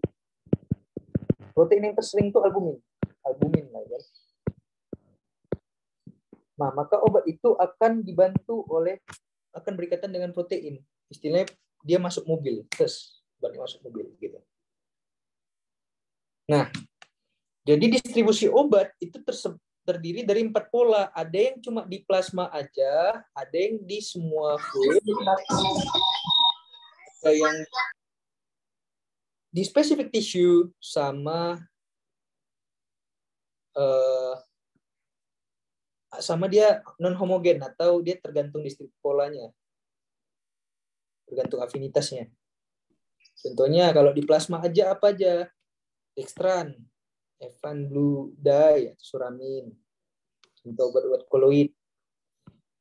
Protein yang tersering itu albumin lah ya. Nah, maka obat itu akan akan berikatan dengan protein. Istilahnya dia masuk mobil, obatnya masuk mobil gitu. Nah, jadi distribusi obat itu terdiri dari 4 pola. Ada yang cuma di plasma aja, ada yang di semua fluid, ada yang di specific tissue, sama dia non homogen atau dia tergantung distribusi polanya, tergantung afinitasnya. Contohnya kalau di plasma aja apa aja? Dextran, Evan Blue Dye, Suramin, untuk obat-obat koloid.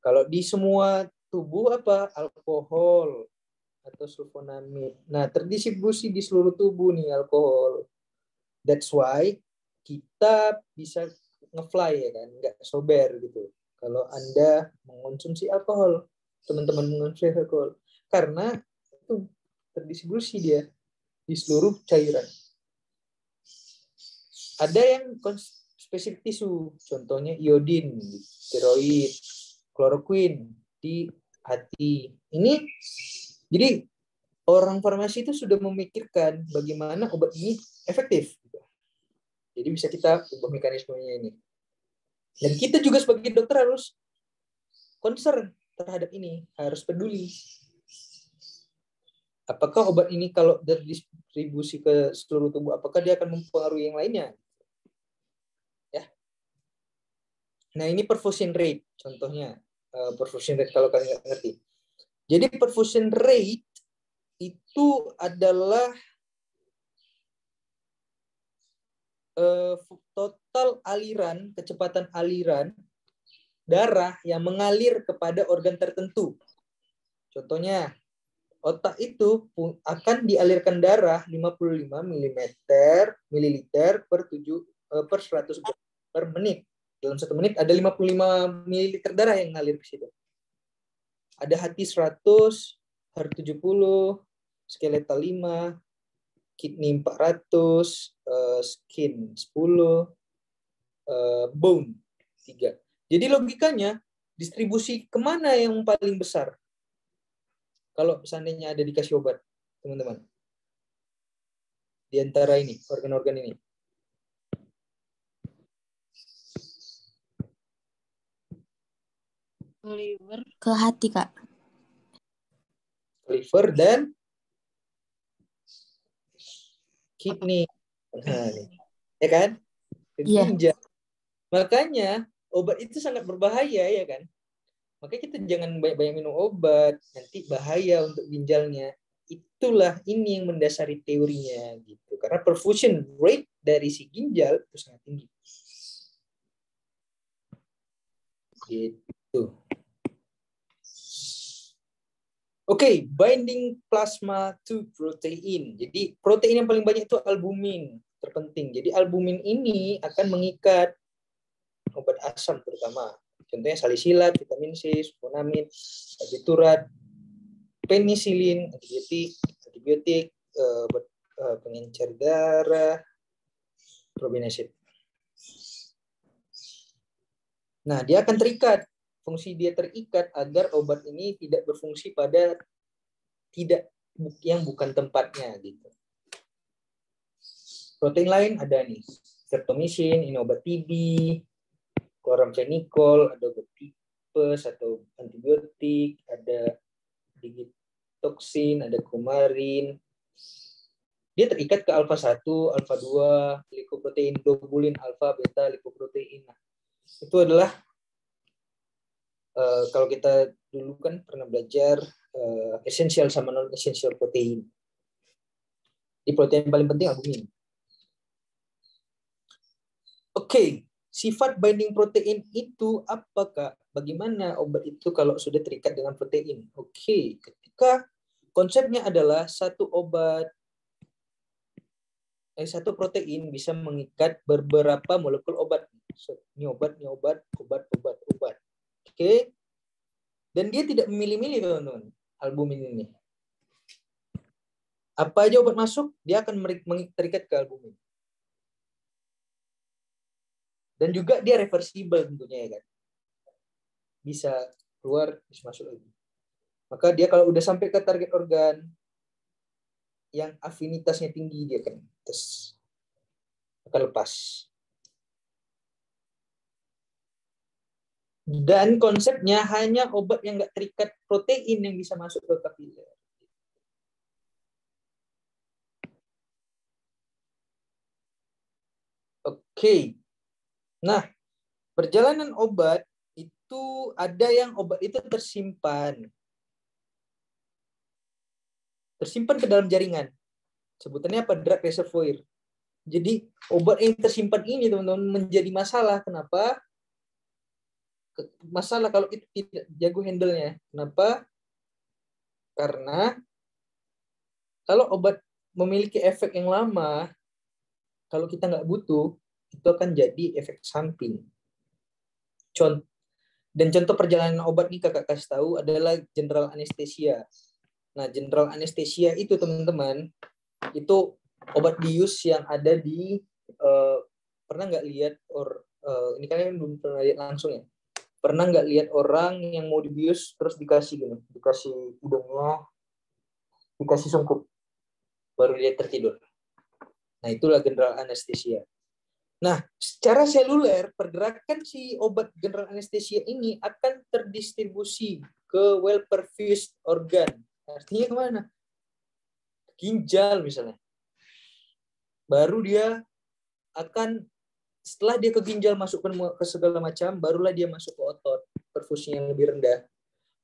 Kalau di semua tubuh apa? Alkohol atau sulfonamid. Nah, terdistribusi di seluruh tubuh nih alkohol. That's why kita bisa nge-fly ya kan, nggak sober gitu. Kalau Anda mengonsumsi alkohol, teman-teman mengonsumsi alkohol, karena itu terdistribusi dia di seluruh cairan. Ada yang spesifik tisu, contohnya iodin, steroid, kloroquine di hati. Ini jadi orang farmasi itu sudah memikirkan bagaimana obat ini efektif. Jadi bisa kita ubah mekanismenya ini. Dan kita juga sebagai dokter harus concern terhadap ini, harus peduli. Apakah obat ini kalau terdistribusi ke seluruh tubuh, apakah dia akan mempengaruhi yang lainnya? Ya. Nah, ini perfusion rate contohnya. Perfusion rate kalau kalian nggak ngerti. Jadi perfusion rate itu adalah total aliran, kecepatan aliran darah yang mengalir kepada organ tertentu. Contohnya, otak itu akan dialirkan darah 55 mililiter per 100 per menit. Dalam 1 menit ada 55 mililiter darah yang ngalir ke situ. Ada hati 100, heart 70, skeletal 5, kidney 400, skin 10, bone 3. Jadi logikanya distribusi kemana yang paling besar? Kalau seandainya ada dikasih obat, teman-teman. Di antara ini, organ-organ ini. Liver ke hati, Kak. Liver dan kidney. Nah, ya kan? Ginjal. Makanya obat itu sangat berbahaya ya kan? Makanya kita jangan banyak-banyak minum obat, nanti bahaya untuk ginjalnya. Itulah ini yang mendasari teorinya gitu. Karena perfusion rate dari si ginjal itu sangat tinggi. Gitu. Tuh. Oke, binding plasma to protein. Jadi protein yang paling banyak itu albumin, terpenting. Jadi albumin ini akan mengikat obat asam terutama. Contohnya salisilat, vitamin C, sulfonamid, barbiturat, penisilin, antibiotik, pengencer darah, probenecid. Nah, dia akan terikat. Fungsi dia terikat agar obat ini tidak berfungsi pada yang bukan tempatnya gitu. Protein lain ada nih, streptomycin, ini obat TB, chloramphenicol, ada obat tipes atau antibiotik, ada digitoxin, ada kumarin. Dia terikat ke alfa 1, alfa 2, likoprotein globulin, alfa, beta, likoprotein. Nah, itu adalah kalau kita dulu kan pernah belajar esensial sama non esensial protein. Di protein paling penting albumin. Oke, sifat binding protein itu apakah? Bagaimana obat itu kalau sudah terikat dengan protein? Oke, ketika konsepnya adalah satu protein bisa mengikat beberapa molekul obat. Ini obat. Oke. Dan dia tidak memilih-milih, teman-teman, albumin ini. Apa aja obat masuk, dia akan terikat ke albumin. Dan juga dia reversible tentunya, ya kan. Bisa keluar, bisa masuk lagi. Maka dia kalau udah sampai ke target organ yang afinitasnya tinggi, dia akan lepas. Dan konsepnya hanya obat yang nggak terikat protein yang bisa masuk ke kapiler. Oke. Nah, perjalanan obat itu ada yang obat itu tersimpan ke dalam jaringan. Sebutannya apa? Drug reservoir. Jadi obat yang tersimpan ini, teman-teman, menjadi masalah. Kenapa? Masalah kalau itu tidak jago handle-nya. Kenapa? Karena kalau obat memiliki efek yang lama, kalau kita nggak butuh, itu akan jadi efek samping. Dan contoh perjalanan obat nih kakak kasih tahu adalah general anesthesia. Nah, general anesthesia itu, teman-teman, itu obat bius yang ada di pernah nggak lihat ini kalian belum pernah lihat langsung ya? Pernah nggak lihat orang yang mau dibius terus dikasih hidungnya, dikasih sungkup, baru dia tertidur. Nah, itulah general anesthesia. Nah, secara seluler, pergerakan si obat general anesthesia ini akan terdistribusi ke well-perfused organ. Artinya kemana? Ginjal misalnya. Baru dia akan, setelah dia ke ginjal masuk ke segala macam, barulah dia masuk ke otot, perfusi yang lebih rendah.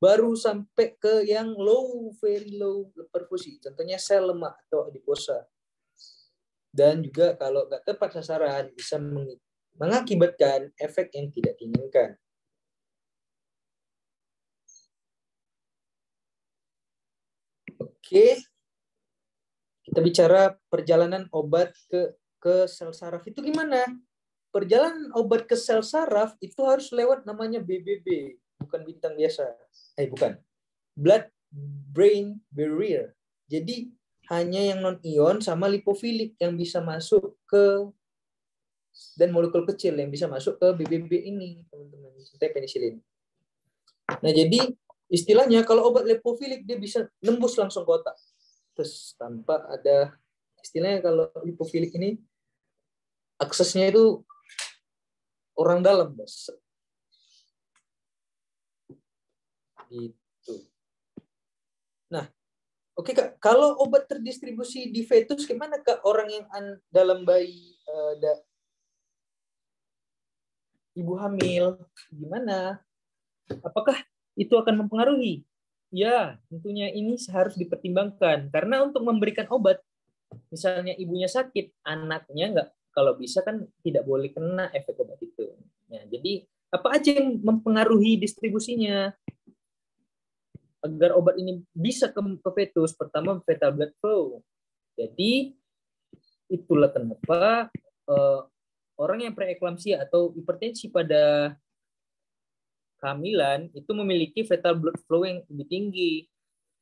Baru sampai ke yang low, very low perfusi. Contohnya sel lemak atau adiposa. Dan juga kalau nggak tepat sasaran bisa mengakibatkan efek yang tidak diinginkan. Oke, kita bicara perjalanan obat ke sel saraf itu gimana? Perjalanan obat ke sel saraf itu harus lewat namanya BBB, bukan bintang biasa. Bukan. Blood-brain barrier. Jadi hanya yang non-ion sama lipofilik yang bisa masuk ke, dan molekul kecil yang bisa masuk ke BBB ini, teman-teman, seperti penisilin. Nah, jadi istilahnya kalau obat lipofilik dia bisa nembus langsung ke otak. Terus tanpa ada, istilahnya kalau lipofilik ini aksesnya itu orang dalam, Bos. Gitu. Nah, oke Kak, kalau obat terdistribusi di fetus, gimana Kak orang yang dalam bayi, ibu hamil, gimana? Apakah itu akan mempengaruhi? Ya, tentunya ini harus dipertimbangkan. Karena untuk memberikan obat, misalnya ibunya sakit, anaknya nggak, kalau bisa kan tidak boleh kena efek obat itu. Nah, jadi Apa aja yang mempengaruhi distribusinya agar obat ini bisa ke fetus? Pertama, fetal blood flow. Jadi itulah kenapa orang yang preeklamsia atau hipertensi pada kehamilan itu memiliki fetal blood flow yang lebih tinggi.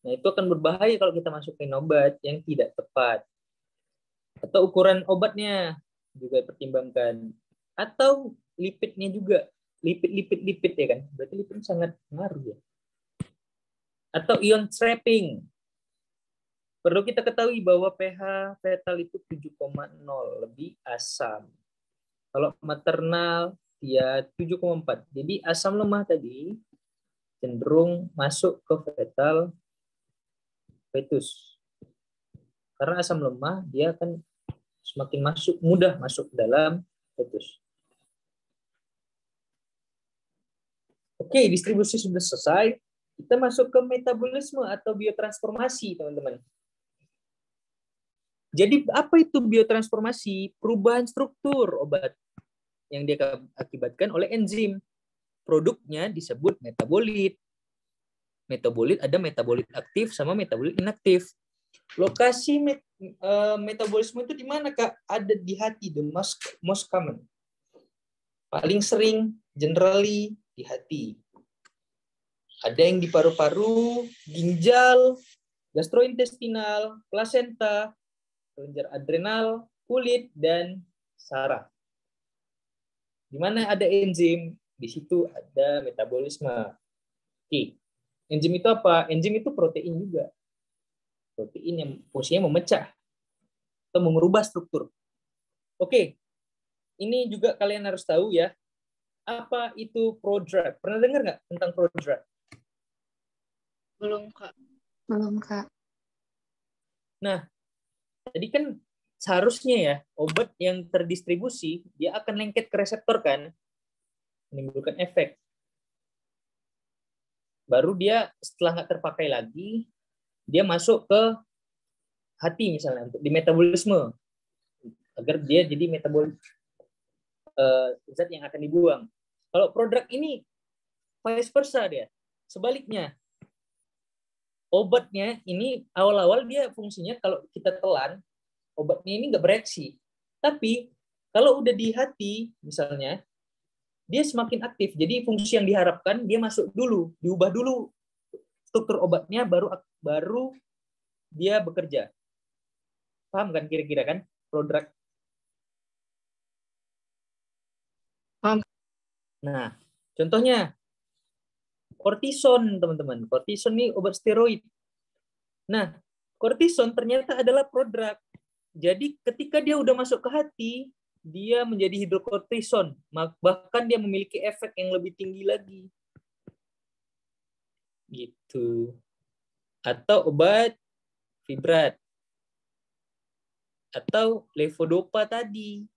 Nah, itu akan berbahaya kalau kita masukin obat yang tidak tepat. Atau ukuran obatnya juga pertimbangkan. Atau lipidnya juga. Lipid ya kan. Berarti lipid sangat pengaruh ya. Atau ion trapping. Perlu kita ketahui bahwa pH fetal itu 7,0, lebih asam. Kalau maternal ya 7,4. Jadi asam lemah tadi cenderung masuk ke fetus. Karena asam lemah dia akan semakin mudah masuk ke dalam fetus. Oke, distribusi sudah selesai. Kita masuk ke metabolisme atau biotransformasi, teman-teman. Jadi apa itu biotransformasi? Perubahan struktur obat yang diakibatkan oleh enzim. Produknya disebut metabolit. Metabolit ada metabolit aktif sama metabolit inaktif. Lokasi metabolisme itu di mana, Kak? Ada di hati, the most common. Paling sering, generally, di hati. Ada yang di paru-paru, ginjal, gastrointestinal, plasenta, kelenjar adrenal, kulit, dan saraf. Di mana ada enzim, di situ ada metabolisme. Oke. Enzim itu apa? Enzim itu protein juga. Protein yang fungsinya memecah atau mengubah struktur. Oke. Ini juga kalian harus tahu ya. Apa itu prodrug? Pernah dengar nggak tentang prodrug? Belum, Kak. Belum, Kak. Nah, tadi kan seharusnya ya, obat yang terdistribusi, dia akan lengket ke reseptor kan, menimbulkan efek. Baru dia setelah nggak terpakai lagi, dia masuk ke hati misalnya, untuk di metabolisme, agar dia jadi metabolit zat yang akan dibuang. Kalau prodrug ini vice versa dia, sebaliknya. Obatnya ini awal-awal dia fungsinya kalau kita telan, obatnya ini nggak bereaksi. Tapi kalau udah di hati misalnya, dia semakin aktif. Jadi fungsi yang diharapkan dia masuk dulu, diubah dulu struktur obatnya, baru dia bekerja. Paham kan kira-kira kan prodrug? Paham. Nah, contohnya kortison, teman-teman. Kortison ini obat steroid. Nah, kortison ternyata adalah prodrug. Jadi ketika dia udah masuk ke hati, dia menjadi hidrokortison. Bahkan dia memiliki efek yang lebih tinggi lagi. Gitu. Atau obat fibrat. Atau levodopa tadi.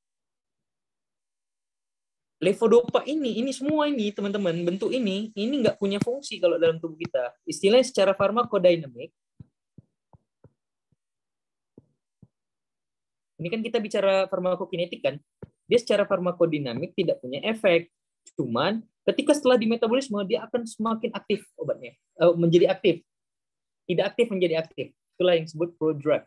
Levodopa ini semua ini teman-teman, bentuk ini nggak punya fungsi kalau dalam tubuh kita. Istilahnya secara farmakodinamik, ini kan kita bicara farmakokinetik kan, dia secara farmakodinamik tidak punya efek. Cuman ketika setelah di metabolisme, dia akan semakin aktif obatnya, menjadi aktif. Tidak aktif menjadi aktif. Itulah yang disebut prodrug.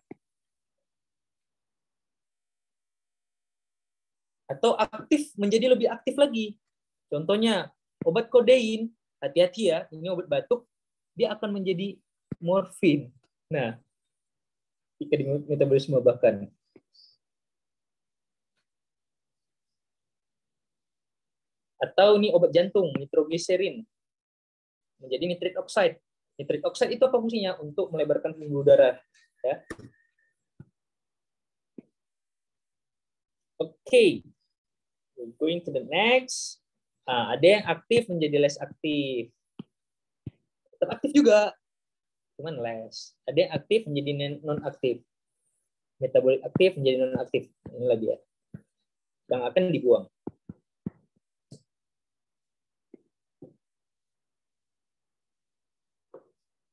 Atau aktif menjadi lebih aktif lagi. Contohnya, obat kodein, hati-hati ya, ini obat batuk, dia akan menjadi morfin. Nah, jika di metabolisme bahkan. Atau ini obat jantung, nitrogliserin, menjadi nitrik oxide. Nitrik oxide itu apa fungsinya? Untuk melebarkan pembuluh darah. Ya. Oke. We're going to the next. Ada yang aktif menjadi less aktif. Tetap aktif juga, cuman less. Ada yang aktif menjadi non-aktif. Metabolit aktif menjadi non-aktif. Inilah dia. Yang akan dibuang.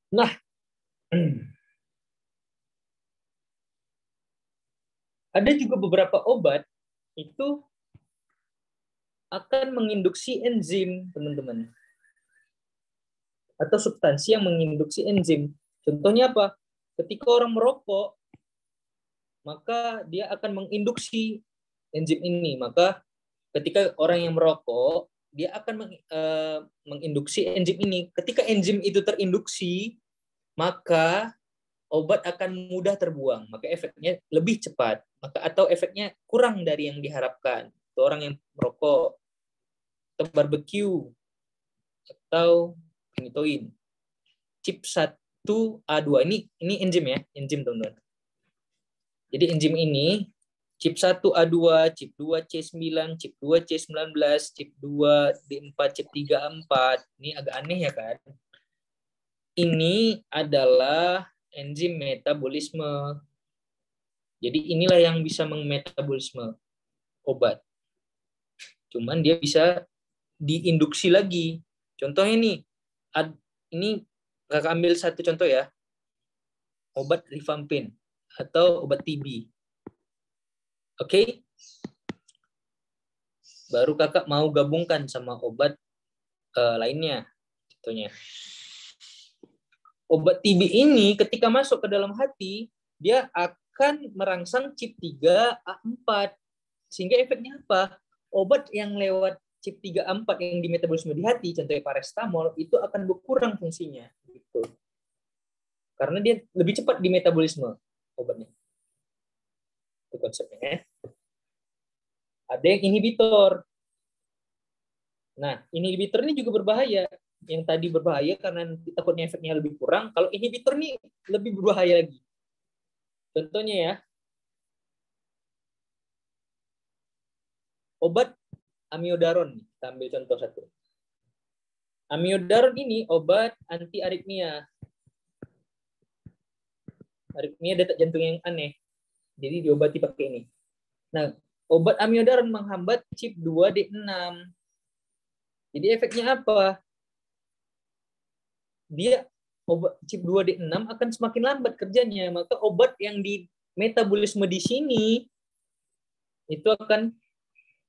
Nah, ada juga beberapa obat itu akan menginduksi enzim, teman-teman. Atau substansi yang menginduksi enzim. Contohnya apa? Ketika orang merokok, maka dia akan menginduksi enzim ini. Maka ketika orang yang merokok, dia akan menginduksi enzim ini. Ketika enzim itu terinduksi, maka obat akan mudah terbuang, maka efeknya lebih cepat, atau efeknya kurang dari yang diharapkan. Itu orang yang merokok, atau barbecue, atau phenytoin. CYP1A2 ini enzim ya, enzim teman-teman. Jadi enzim ini CYP1A2, CYP2C9, CYP2C19, CYP2D4, CYP3A4. Ini agak aneh ya kan? Ini adalah enzim metabolisme. Jadi inilah yang bisa mengmetabolisme obat. Cuman dia bisa diinduksi lagi. Contohnya nih, ini kakak ambil satu contoh ya. Obat rifampin atau obat TB. Oke? Baru kakak mau gabungkan sama obat lainnya. Contohnya. Obat TB ini ketika masuk ke dalam hati, dia akan merangsang CYP3A4. Sehingga efeknya apa? Obat yang lewat CYP3A4 yang di metabolisme di hati, contohnya paracetamol, itu akan berkurang fungsinya. Gitu. Karena dia lebih cepat di metabolisme obatnya. Itu konsepnya. Ada yang inhibitor. Nah, inhibitor ini juga berbahaya. Yang tadi berbahaya karena takutnya efeknya lebih kurang. Kalau inhibitor ini lebih berbahaya lagi. Contohnya ya, obat amiodaron. Kita ambil contoh satu. Amiodaron ini obat anti aritmia. Aritmia detak jantung yang aneh. Jadi diobati pakai ini. Nah, obat amiodaron menghambat CYP2D6. Jadi efeknya apa? Dia obat CYP2D6 akan semakin lambat kerjanya, maka obat yang di metabolisme di sini itu akan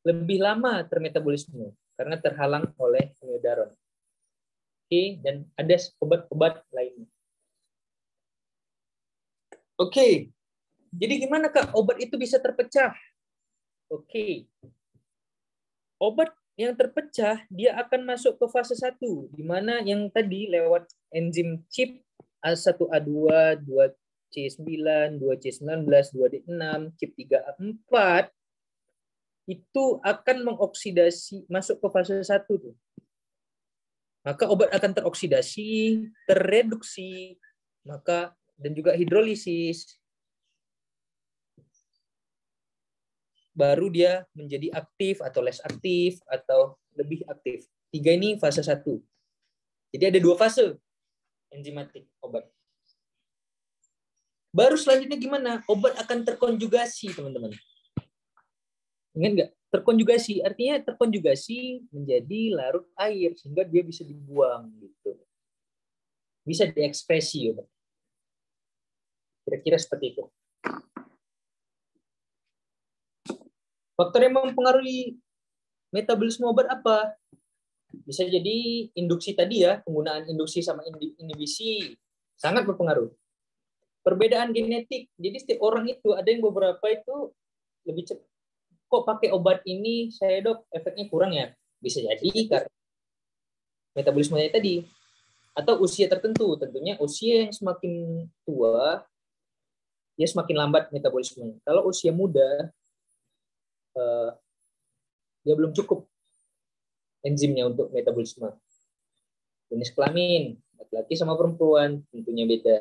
lebih lama termetabolisme karena terhalang oleh amiodaron. Oke, dan ada obat-obat lainnya. Oke. Jadi gimana Kak obat itu bisa terpecah? Oke. Obat yang terpecah, dia akan masuk ke fase 1, di mana yang tadi lewat enzim CYP A1A2, 2C9, 2C19, 2D6, CYP3A4, itu akan mengoksidasi, masuk ke fase 1 tuh. Maka obat akan teroksidasi, terreduksi, dan juga hidrolisis. Baru dia menjadi aktif atau less aktif atau lebih aktif. 3 ini fase 1. Jadi ada 2 fase enzimatik obat. Baru selanjutnya gimana? Obat akan terkonjugasi, teman-teman. Ingat nggak? Terkonjugasi artinya terkonjugasi menjadi larut air sehingga dia bisa dibuang gitu. Bisa diekspresi obat. Kira-kira seperti itu. Faktor yang mempengaruhi metabolisme obat apa? Bisa jadi induksi tadi ya, penggunaan induksi sama inhibisi sangat berpengaruh. Perbedaan genetik, jadi setiap orang itu ada yang beberapa itu lebih cepat. Kok pakai obat ini saya dok efeknya kurang ya? Bisa jadi karena metabolismenya tadi. Atau usia tertentu, tentunya usia yang semakin tua, dia semakin lambat metabolismenya. Kalau usia muda, dia belum cukup enzimnya untuk metabolisme. Jenis kelamin, laki-laki sama perempuan, tentunya beda.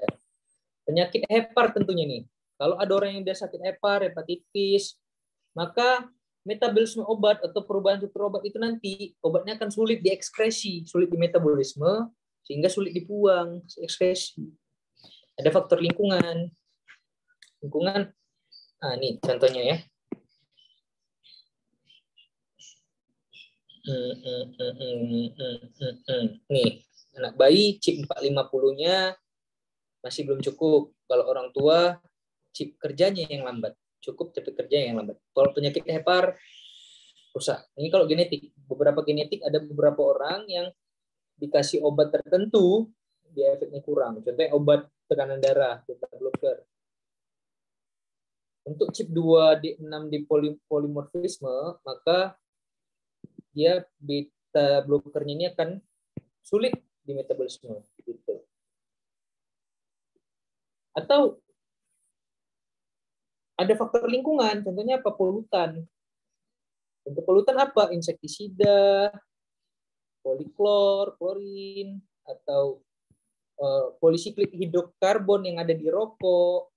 Penyakit hepar tentunya nih. Kalau ada orang yang udah sakit hepar, hepatitis, maka metabolisme obat atau perubahan struktur obat itu nanti, obatnya akan sulit diekskresi, sulit di metabolisme, sehingga sulit dibuang, ekskresi. Ada faktor lingkungan. Lingkungan, ini contohnya ya. Nih, anak bayi CYP 450-nya masih belum cukup. Kalau orang tua, CYP kerjanya yang lambat. Cukup tapi kerjanya yang lambat. Kalau penyakit hepar, rusak. Ini kalau genetik, beberapa genetik ada beberapa orang yang dikasih obat tertentu, dia efeknya kurang. Contohnya obat tekanan darah, beta blocker. Untuk chip 2D6 di polimorfisme, maka dia beta blockernya ini akan sulit di metabolisme. Gitu. Atau ada faktor lingkungan, contohnya apa? Polutan. Untuk polutan apa? Insektisida, poliklor, klorin, atau polisiklik hidrokarbon yang ada di rokok.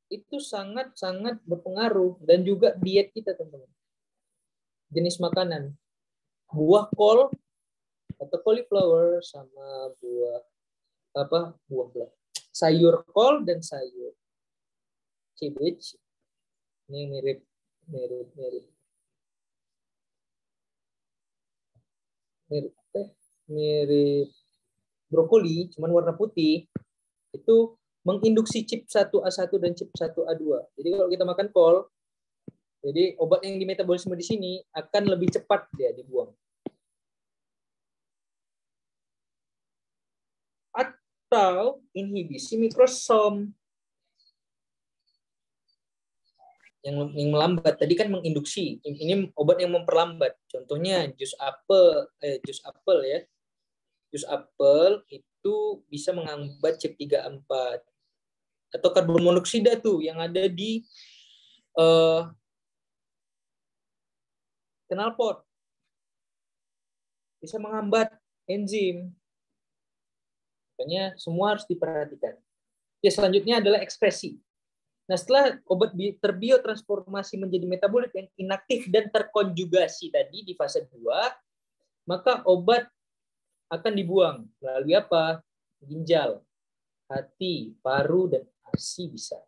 Itu sangat-sangat berpengaruh. Dan juga diet kita, teman-teman. Jenis makanan. Buah kol atau cauliflower sama sayur kol dan sayur cabbage. Ini mirip brokoli, cuman warna putih, itu menginduksi chip 1A1 dan chip 1A2. Jadi kalau kita makan kol, jadi obat yang di metabolisme di sini akan lebih cepat dia dibuang. Atau inhibisi mikrosom. Yang melambat tadi kan menginduksi, ini obat yang memperlambat. Contohnya jus apel ya, jus apel itu bisa menghambat chip 3A4 atau karbon monoksida tuh yang ada di knalpot, bisa menghambat enzim. Makanya semua harus diperhatikan. Ya, selanjutnya adalah ekspresi. Nah, setelah obat terbiotransformasi menjadi metabolit yang inaktif dan terkonjugasi tadi di fase 2, maka obat akan dibuang melalui apa? Ginjal, hati, paru, dan ASI bisa.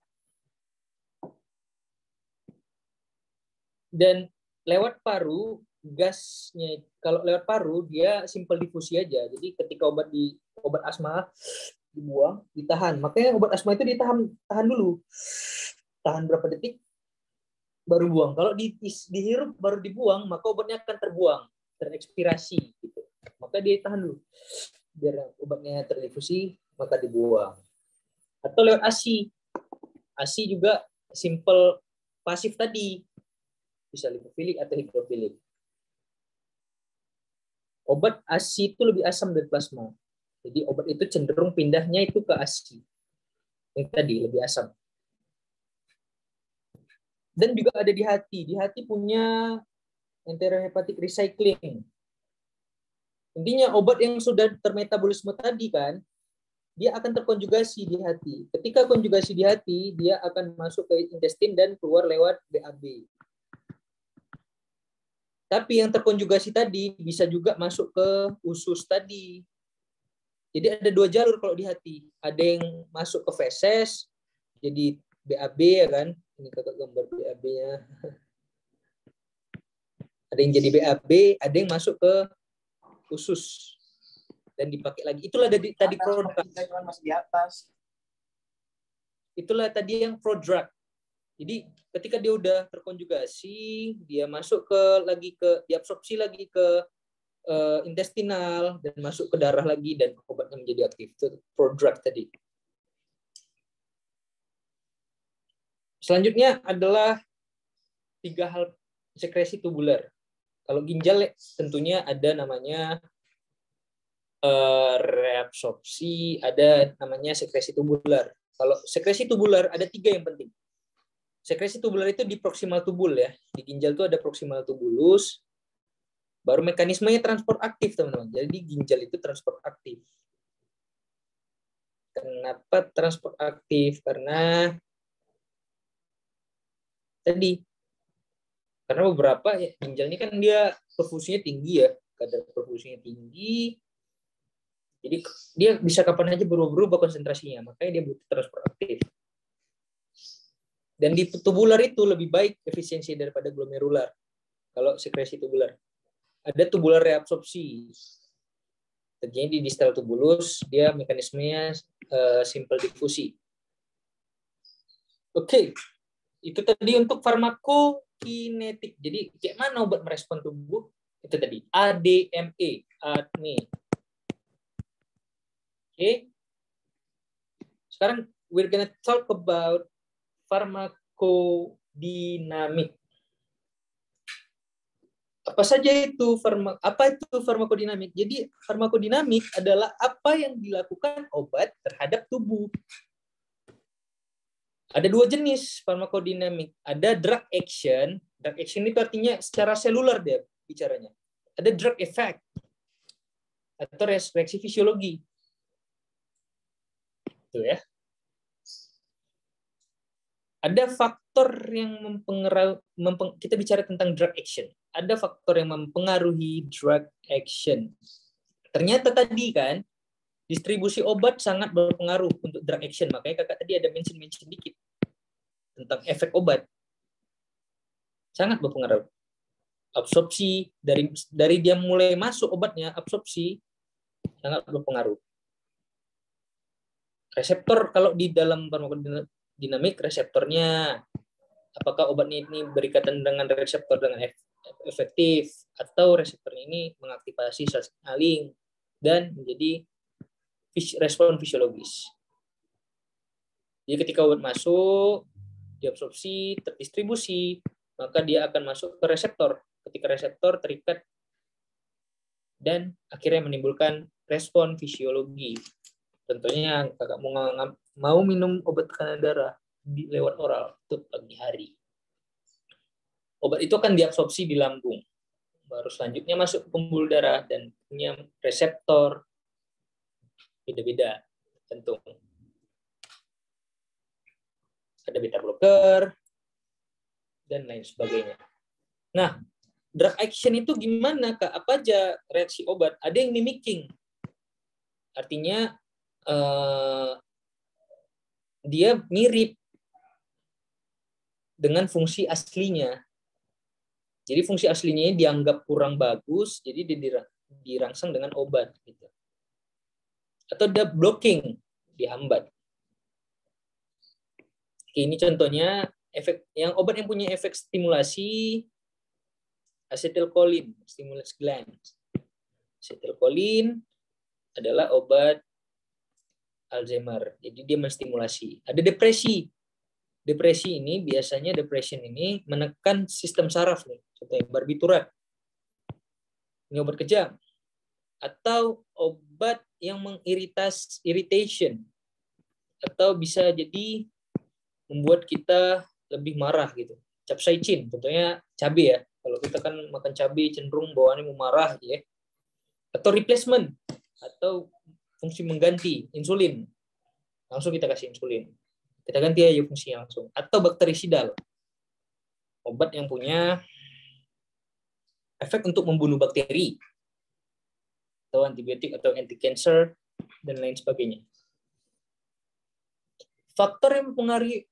Dan lewat paru, gasnya, kalau lewat paru, dia simpel difusi aja. Jadi ketika obat asma dibuang, ditahan. Makanya obat asma itu tahan dulu. Tahan berapa detik, baru buang. Kalau dihirup baru dibuang, maka obatnya akan terbuang, terekspirasi. Gitu. Maka dia tahan dulu. Biar obatnya terdifusi, maka dibuang. Atau lewat ASI. ASI juga simple pasif tadi. Bisa lipofilik atau hidrofilik. Obat ASI itu lebih asam dari plasma. Jadi obat itu cenderung pindahnya itu ke ASI. Yang tadi lebih asam. Dan juga ada di hati. Di hati punya enterohepatic recycling. Intinya obat yang sudah termetabolisme tadi kan, dia akan terkonjugasi di hati. Ketika konjugasi di hati, dia akan masuk ke intestin dan keluar lewat BAB. Tapi yang terkonjugasi tadi bisa juga masuk ke usus tadi. Jadi ada 2 jalur kalau di hati. Ada yang masuk ke feses, jadi BAB ya kan. Ini kakak gambar BAB-nya. Ada yang jadi BAB, ada yang masuk ke usus dan dipakai lagi. Itulah tadi produk. Masih di atas. Itulah tadi yang prodrug. Jadi ketika dia udah terkonjugasi, dia masuk diabsorpsi lagi ke intestinal dan masuk ke darah lagi dan obatnya menjadi aktif. Itu prodrug tadi. Selanjutnya adalah 3 hal sekresi tubular. Kalau ginjal tentunya ada namanya reabsorpsi, ada namanya sekresi tubular. Kalau sekresi tubular ada 3 yang penting. Sekresi tubular itu di proksimal tubul ya. Di ginjal itu ada proksimal tubulus. Baru mekanismenya transport aktif, teman-teman. Jadi ginjal itu transport aktif. Kenapa transport aktif? Karena beberapa ya, ginjal ini kan dia perfusinya tinggi ya. Kadar perfusinya tinggi. Jadi dia bisa kapan aja berubah konsentrasinya. Makanya dia butuh transport aktif. Dan di tubular itu lebih baik efisiensi daripada glomerular. Kalau sekresi tubular. Ada tubular reabsorpsi. Terjadi di distal tubulus, dia mekanismenya simple difusi. Oke. Itu tadi untuk farmakokinetik. Jadi kayak mana obat merespon tubuh? Itu tadi ADME. ADME. Oke. Sekarang we're gonna talk about farmakodinamik. Apa itu farmakodinamik? Jadi farmakodinamik adalah apa yang dilakukan obat terhadap tubuh. Ada dua jenis farmakodinamik. Ada drug action. Drug action itu artinya secara seluler dia bicaranya. Ada drug effect atau reaksi fisiologi. Itu ya. Ada faktor yang mempengaruhi, kita bicara tentang drug action. Ada faktor yang mempengaruhi drug action. Ternyata tadi kan, distribusi obat sangat berpengaruh untuk drug action. Makanya kakak tadi ada mention dikit tentang efek obat. Sangat berpengaruh. Absorpsi, dari dia mulai masuk obatnya, absorpsi sangat berpengaruh. Reseptor, kalau di dalam farmakodinamik, reseptornya, apakah obatnya ini berikatan dengan reseptor dengan efektif, atau reseptor ini mengaktifasi sel signaling dan menjadi respon fisiologis. Jadi ketika obat masuk, diabsorpsi, terdistribusi, maka dia akan masuk ke reseptor. Ketika reseptor terikat dan akhirnya menimbulkan respon fisiologi. Tentunya kakak mau minum obat tekanan darah lewat oral untuk pagi hari. Obat itu akan diabsorpsi di lambung. Baru selanjutnya masuk ke pembuluh darah dan punya reseptor beda-beda tentu. Ada beta blocker dan lain sebagainya. Nah, drug action itu gimana, Kak? Apa aja reaksi obat? Ada yang mimicking. Artinya dia mirip dengan fungsi aslinya. Jadi fungsi aslinya dianggap kurang bagus, jadi dia dirangsang dengan obat gitu. Atau ada blocking, dihambat. Ini contohnya efek yang obat yang punya efek stimulasi acetylcholine, stimulus gland. Acetylcholine adalah obat Alzheimer. Jadi dia menstimulasi. Ada depresi. Depresi ini biasanya ini menekan sistem saraf nih. Contohnya barbiturat. Ini obat kejang. Atau obat yang irritation. Atau bisa jadi membuat kita lebih marah gitu. Capsaicin, contohnya cabai ya. Kalau kita kan makan cabai cenderung bawaannya mau marah gitu ya. Atau replacement atau fungsi mengganti insulin. Langsung kita kasih insulin. Kita ganti aja fungsinya langsung. Atau bakterisidal. Obat yang punya efek untuk membunuh bakteri. Atau antibiotik atau anti-cancer dan lain sebagainya. Faktor yang mempengaruhi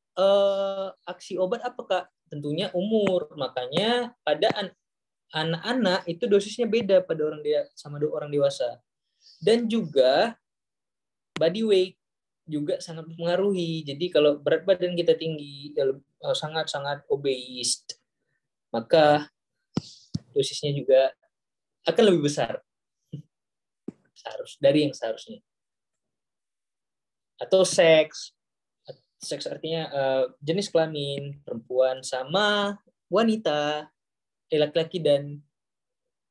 aksi obat apa, Kak? Tentunya umur. Makanya pada anak-anak itu dosisnya beda pada orang dewasa. Dan juga body weight juga sangat mempengaruhi. Jadi kalau berat badan kita tinggi, sangat-sangat obese, maka dosisnya juga akan lebih besar dari yang seharusnya. Atau seks artinya jenis kelamin perempuan sama wanita, laki-laki dan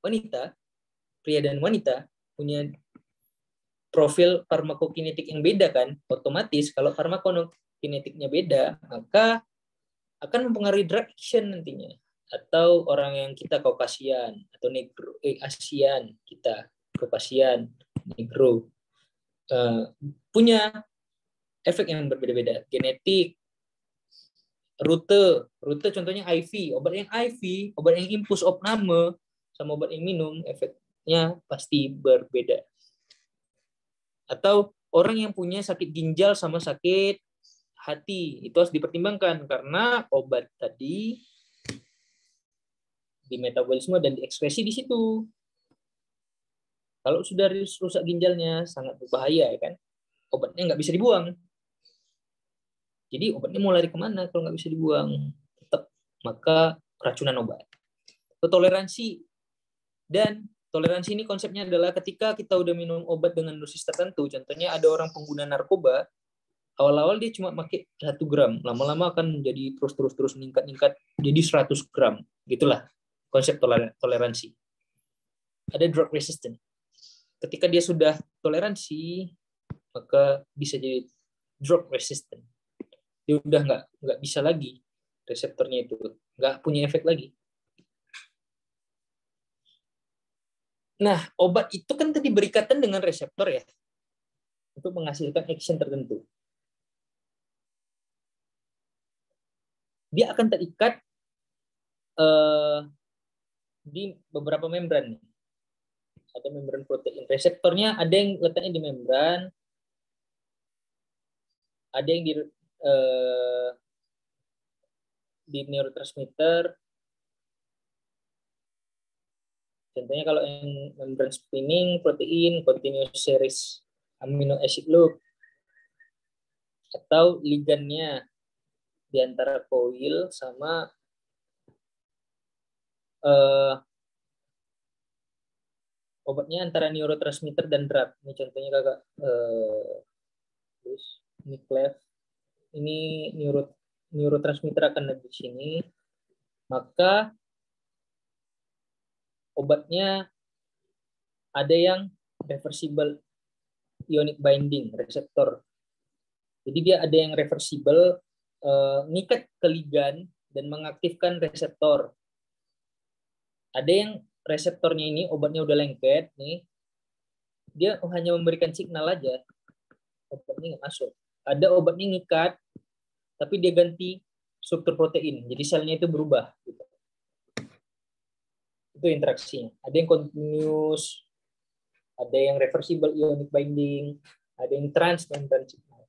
wanita, pria dan wanita punya profil farmakokinetik yang beda kan, otomatis kalau farmakokinetiknya beda, maka akan mempengaruhi drug action nantinya. Atau orang yang kita Kaukasian atau Negro, Asian kita Kaukasian, Negro, punya efek yang berbeda-beda. Genetik, rute contohnya IV, obat yang IV, obat yang infus opname, sama obat yang minum, efeknya pasti berbeda. Atau orang yang punya sakit ginjal sama sakit hati, itu harus dipertimbangkan karena obat tadi di metabolisme dan diekspresi di situ. Kalau sudah rusak ginjalnya sangat berbahaya ya kan, obatnya nggak bisa dibuang. Jadi obatnya mau lari kemana kalau nggak bisa dibuang? Tetap, maka keracunan obat. Toleransi. Dan toleransi ini konsepnya adalah ketika kita udah minum obat dengan dosis tertentu, contohnya ada orang pengguna narkoba, awal-awal dia cuma pakai 1 gram, lama-lama akan jadi terus meningkat jadi 100 gram. Gitulah konsep toleransi. Ada drug resistant. Ketika dia sudah toleransi, maka bisa jadi drug resistant. Dia udah nggak bisa lagi, reseptornya itu nggak punya efek lagi. Nah, obat itu kan tadi berikatan dengan reseptor ya, untuk menghasilkan action tertentu. Dia akan terikat di beberapa membran. Ada membran protein. Reseptornya ada yang letaknya di membran, ada yang di neurotransmitter. Contohnya kalau yang membran spinning protein, continuous series amino acid loop, atau ligannya di antara coil sama obatnya antara neurotransmitter dan drug. Ini contohnya kakak, ini clef, ini neurotransmitter akan ada di sini, maka obatnya ada yang reversible ionic binding reseptor. Jadi dia ada yang reversible, ngikat ke ligan dan mengaktifkan reseptor. Ada yang reseptornya ini obatnya udah lengket nih, dia hanya memberikan signal aja, obatnya nggak masuk. Ada obatnya ngikat, tapi dia ganti struktur protein, jadi selnya itu berubah. Gitu. Itu interaksinya. Ada yang continuous, ada yang reversible ionic binding, ada yang transmembran signal.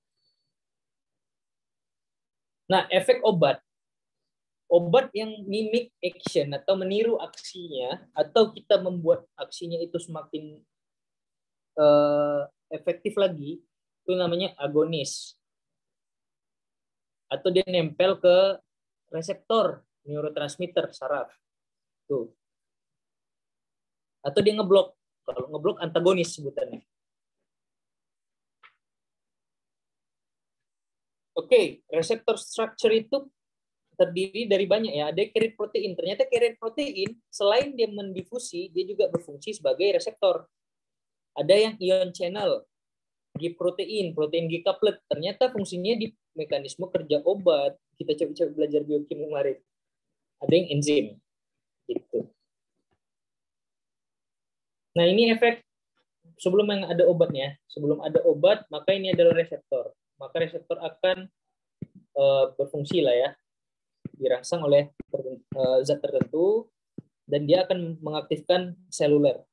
Nah, efek obat yang mimik action atau meniru aksinya, atau kita membuat aksinya itu semakin efektif lagi, itu namanya agonis. Atau dia nempel ke reseptor neurotransmitter saraf. Tuh. Atau dia ngeblok. Kalau ngeblok antagonis sebutannya. Oke, reseptor structure itu terdiri dari banyak ya. Ada carrier protein. Ternyata carrier protein selain dia mendifusi, dia juga berfungsi sebagai reseptor. Ada yang ion channel, G protein G couplet. Ternyata fungsinya di mekanisme kerja obat. Kita coba belajar biokimia kemarin. Ada yang enzim. Gitu. Nah, ini efek sebelum yang ada obatnya. Sebelum ada obat, maka ini adalah reseptor. Maka reseptor akan berfungsi lah ya. Dirangsang oleh zat tertentu dan dia akan mengaktifkan seluler.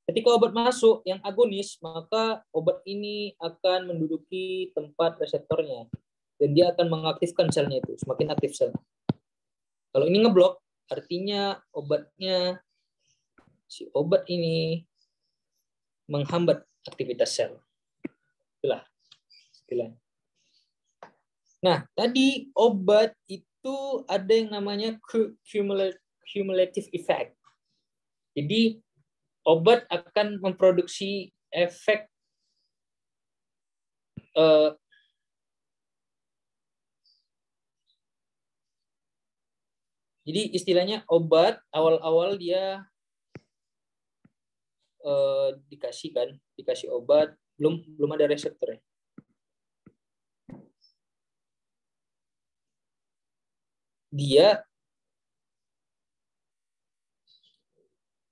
Ketika obat masuk yang agonis, maka obat ini akan menduduki tempat reseptornya dan dia akan mengaktifkan selnya itu, semakin aktif sel. Kalau ini ngeblok, artinya si obat ini menghambat aktivitas sel. Itulah istilahnya. Nah, tadi obat itu ada yang namanya cumulative effect. Jadi obat akan memproduksi efek jadi istilahnya obat awal-awal dia dikasih obat, belum ada reseptornya.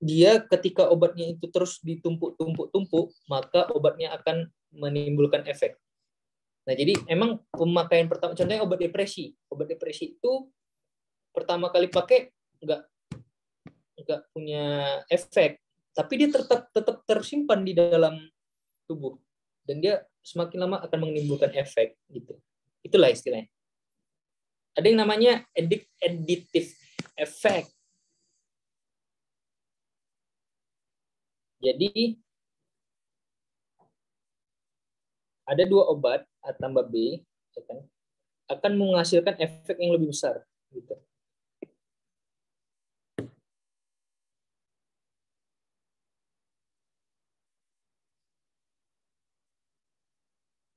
Dia ketika obatnya itu terus ditumpuk, maka obatnya akan menimbulkan efek. Nah, jadi emang pemakaian pertama, contohnya obat depresi itu pertama kali pakai nggak punya efek, tapi dia tetap tersimpan di dalam tubuh dan dia semakin lama akan menimbulkan efek gitu. Itulah istilahnya. Ada yang namanya additive effect. Jadi ada 2 obat A tambah B ya kan, akan menghasilkan efek yang lebih besar gitu.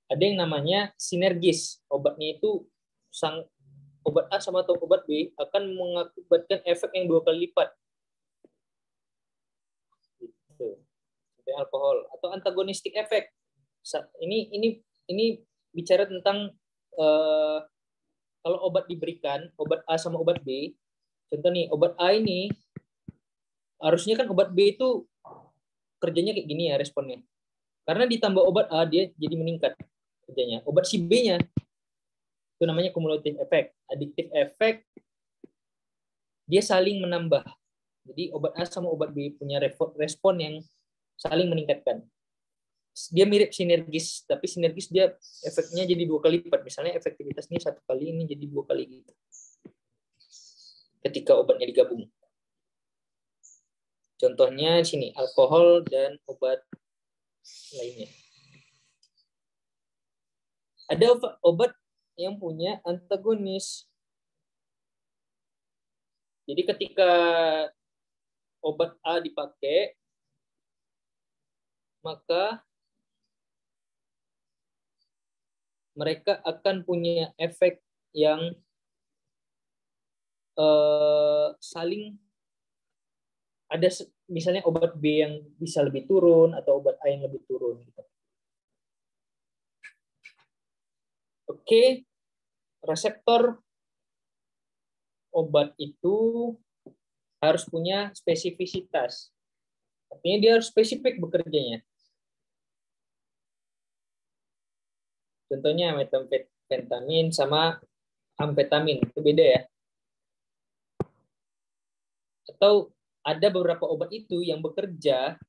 Ada yang namanya sinergis. Obatnya itu obat A sama atau obat B akan mengakibatkan efek yang 2 kali lipat. Gitu. Seperti alkohol atau antagonistik efek. Ini bicara tentang kalau obat diberikan, obat A sama obat B. Contoh nih, obat A ini harusnya kan obat B itu kerjanya kayak gini ya responnya. Karena ditambah obat A dia jadi meningkat kerjanya. Obat si B-nya itu namanya cumulative effect. Addictive effect dia saling menambah. Jadi obat A sama obat B punya respon yang saling meningkatkan. Dia mirip sinergis, tapi sinergis dia efeknya jadi 2 kali lipat. Misalnya efektivitasnya 1 kali, ini jadi 2 kali gitu. Ketika obatnya digabung. Contohnya di sini alkohol dan obat lainnya. Ada obat yang punya antagonis. Jadi ketika obat A dipakai, maka mereka akan punya efek yang saling ada, misalnya obat B yang bisa lebih turun atau obat A yang lebih turun. Gitu. Oke, reseptor obat itu harus punya spesifisitas. Artinya dia harus spesifik bekerjanya. Contohnya metamfetamin sama amfetamin, itu beda ya. Atau ada beberapa obat itu yang bekerja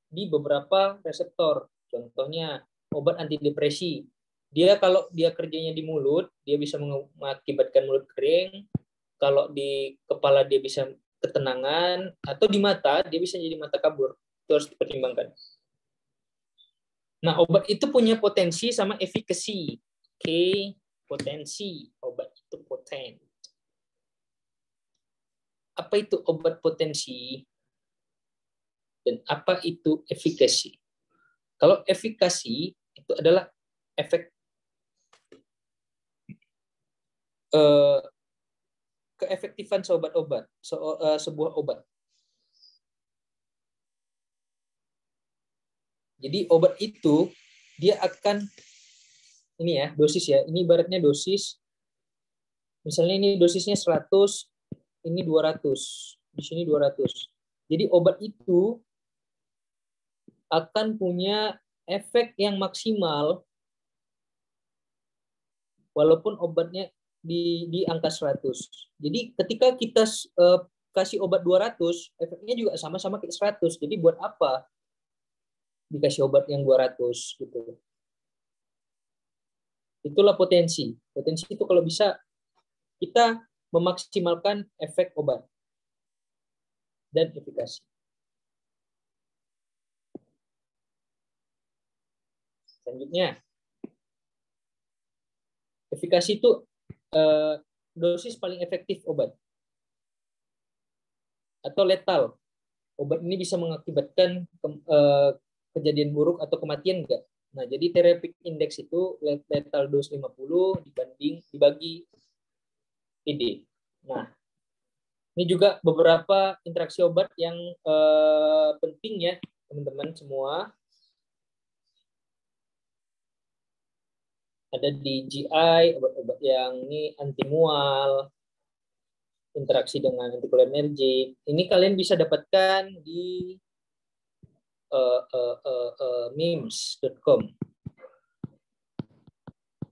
di beberapa reseptor. Contohnya obat antidepresi. Dia kalau dia kerjanya di mulut, dia bisa mengakibatkan mulut kering. Kalau di kepala dia bisa ketenangan, atau di mata dia bisa jadi mata kabur. Itu harus dipertimbangkan. Nah, obat itu punya potensi sama efikasi. Oke, potensi. Obat itu poten. Apa itu obat potensi? Dan apa itu efikasi? Kalau efikasi itu adalah efek keefektifan sebuah obat. Jadi obat itu dia akan ini ya, dosis ya. Ini ibaratnya dosis. Misalnya ini dosisnya 100, ini 200. Di sini 200. Jadi obat itu akan punya efek yang maksimal walaupun obatnya di angka 100. Jadi ketika kita kasih obat 200, efeknya juga sama-sama kayak 100. Jadi buat apa dikasih obat yang 200 gitu. Itulah potensi. Potensi itu kalau bisa kita memaksimalkan efek obat dan efikasi. Selanjutnya, efikasi itu dosis paling efektif obat atau letal. Obat ini bisa mengakibatkan kejadian buruk atau kematian enggak? Nah, jadi therapeutic index itu lethal dose 50 dibagi TD. Nah, ini juga beberapa interaksi obat yang penting ya, teman-teman semua. Ada di GI, obat-obat yang ini anti mual, interaksi dengan anticholinergic. Ini kalian bisa dapatkan di memes.com.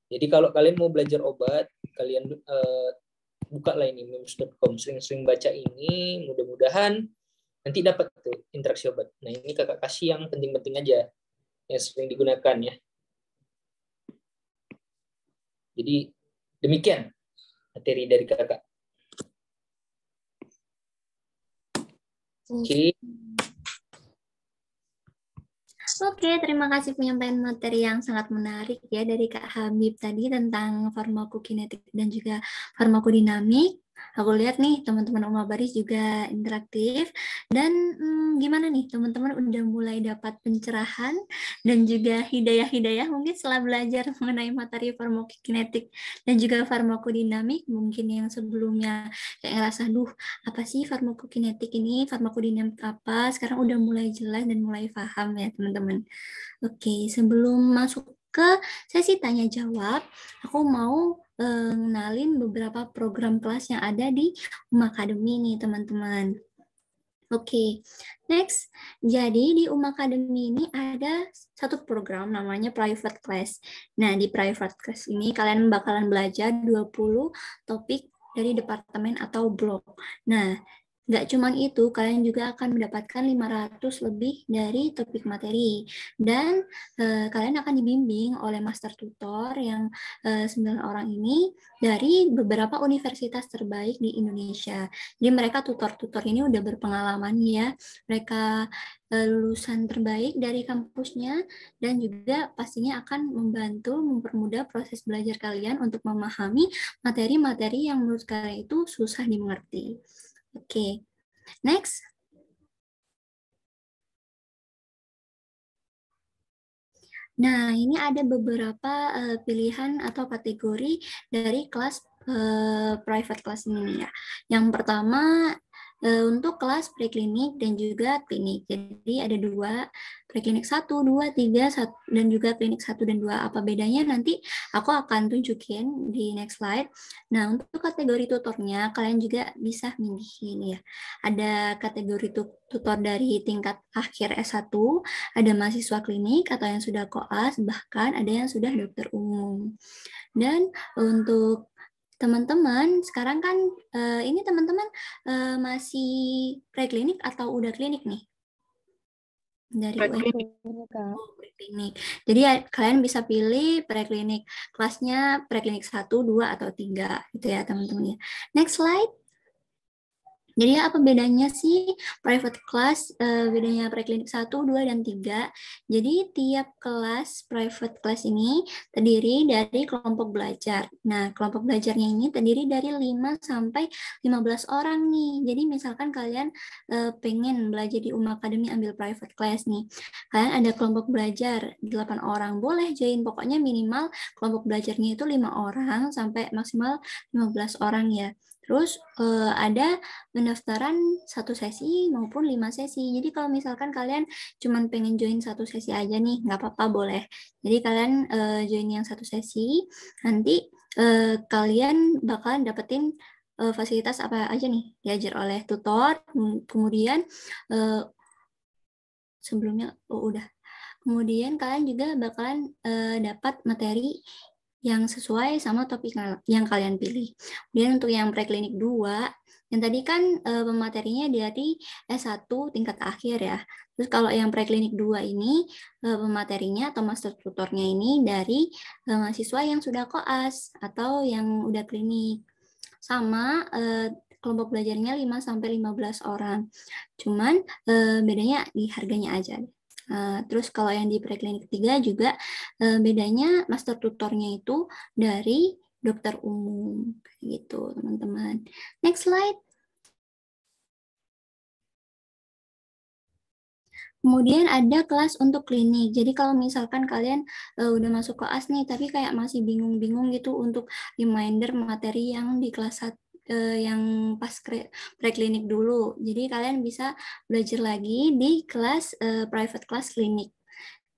Jadi kalau kalian mau belajar obat, kalian buka lah ini memes.com, sering-sering baca ini, mudah-mudahan nanti dapat tuh interaksi obat. Nah, ini kakak kasih yang penting-penting aja, yang sering digunakan ya. Jadi demikian materi dari kakak. Oke. Oke, terima kasih penyampaian materi yang sangat menarik ya dari Kak Habib tadi tentang farmakokinetik dan juga farmakodinamik. Aku lihat nih teman-teman Uma Baris juga interaktif. Dan gimana nih teman-teman udah mulai dapat pencerahan dan juga hidayah-hidayah mungkin setelah belajar mengenai materi farmakokinetik dan juga farmakodinamik, mungkin yang sebelumnya kayak ngerasa, duh apa sih farmakokinetik ini, farmakodinamik apa, sekarang udah mulai jelas dan mulai paham ya teman-teman. Oke, sebelum masuk ke sesi tanya jawab, aku mau ngenalin beberapa program kelas yang ada di Academy nih teman-teman. Oke, next. Jadi di Academy ini ada satu program namanya private class. Nah, di private class ini kalian bakalan belajar 20 topik dari departemen atau blok. Nah, nggak cuma itu, kalian juga akan mendapatkan 500 lebih dari topik materi. Dan kalian akan dibimbing oleh master tutor yang 9 orang ini dari beberapa universitas terbaik di Indonesia. Jadi mereka tutor-tutor ini udah berpengalaman ya. Mereka lulusan terbaik dari kampusnya dan juga pastinya akan membantu mempermudah proses belajar kalian untuk memahami materi-materi yang menurut kalian itu susah dimengerti. Oke, next. Nah, ini ada beberapa pilihan atau kategori dari kelas private class ini ya. Yang pertama untuk kelas preklinik dan juga klinik. Jadi ada 2, preklinik 1, 2, 3, dan juga klinik 1 dan 2. Apa bedanya nanti aku akan tunjukin di next slide. Nah, untuk kategori tutornya kalian juga bisa milihin ya. Ada kategori tutor dari tingkat akhir S1, ada mahasiswa klinik atau yang sudah koas, bahkan ada yang sudah dokter umum. Dan untuk teman-teman, sekarang kan ini teman-teman masih preklinik atau udah klinik nih? Dari Preklinik. preklinik. Jadi kalian bisa pilih preklinik. Kelasnya preklinik 1, 2, atau 3 gitu ya teman-teman ya. Next slide. Jadi apa bedanya sih private class, bedanya preklinik 1, 2, dan 3. Jadi tiap kelas private class ini terdiri dari kelompok belajar. Nah, kelompok belajarnya ini terdiri dari 5 sampai 15 orang nih. Jadi misalkan kalian pengen belajar di Academy ambil private class nih. Kalian ada kelompok belajar 8 orang, boleh join. Pokoknya minimal kelompok belajarnya itu 5 orang sampai maksimal 15 orang ya. Terus ada pendaftaran 1 sesi maupun 5 sesi. Jadi kalau misalkan kalian cuma pengen join 1 sesi aja nih, nggak apa-apa boleh. Jadi kalian join yang 1 sesi, nanti kalian bakalan dapetin fasilitas apa aja nih, diajar oleh tutor, kemudian sebelumnya udah. Kemudian kalian juga bakalan dapat materi yang sesuai sama topik yang kalian pilih. Kemudian untuk yang preklinik 2, yang tadi kan pematerinya dari S1 tingkat akhir ya. Terus kalau yang preklinik 2 ini pematerinya atau master tutornya ini dari mahasiswa yang sudah koas atau yang udah klinik. Sama kelompok belajarnya 5 sampai 15 orang. Cuman bedanya di harganya aja. Terus kalau yang di preklinik 3 juga bedanya master tutornya itu dari dokter umum gitu teman-teman. Next slide. Kemudian ada kelas untuk klinik. Jadi kalau misalkan kalian udah masuk koas nih, tapi kayak masih bingung-bingung gitu untuk reminder materi yang di kelas 1 yang pas preklinik dulu. Jadi kalian bisa belajar lagi di kelas private class klinik.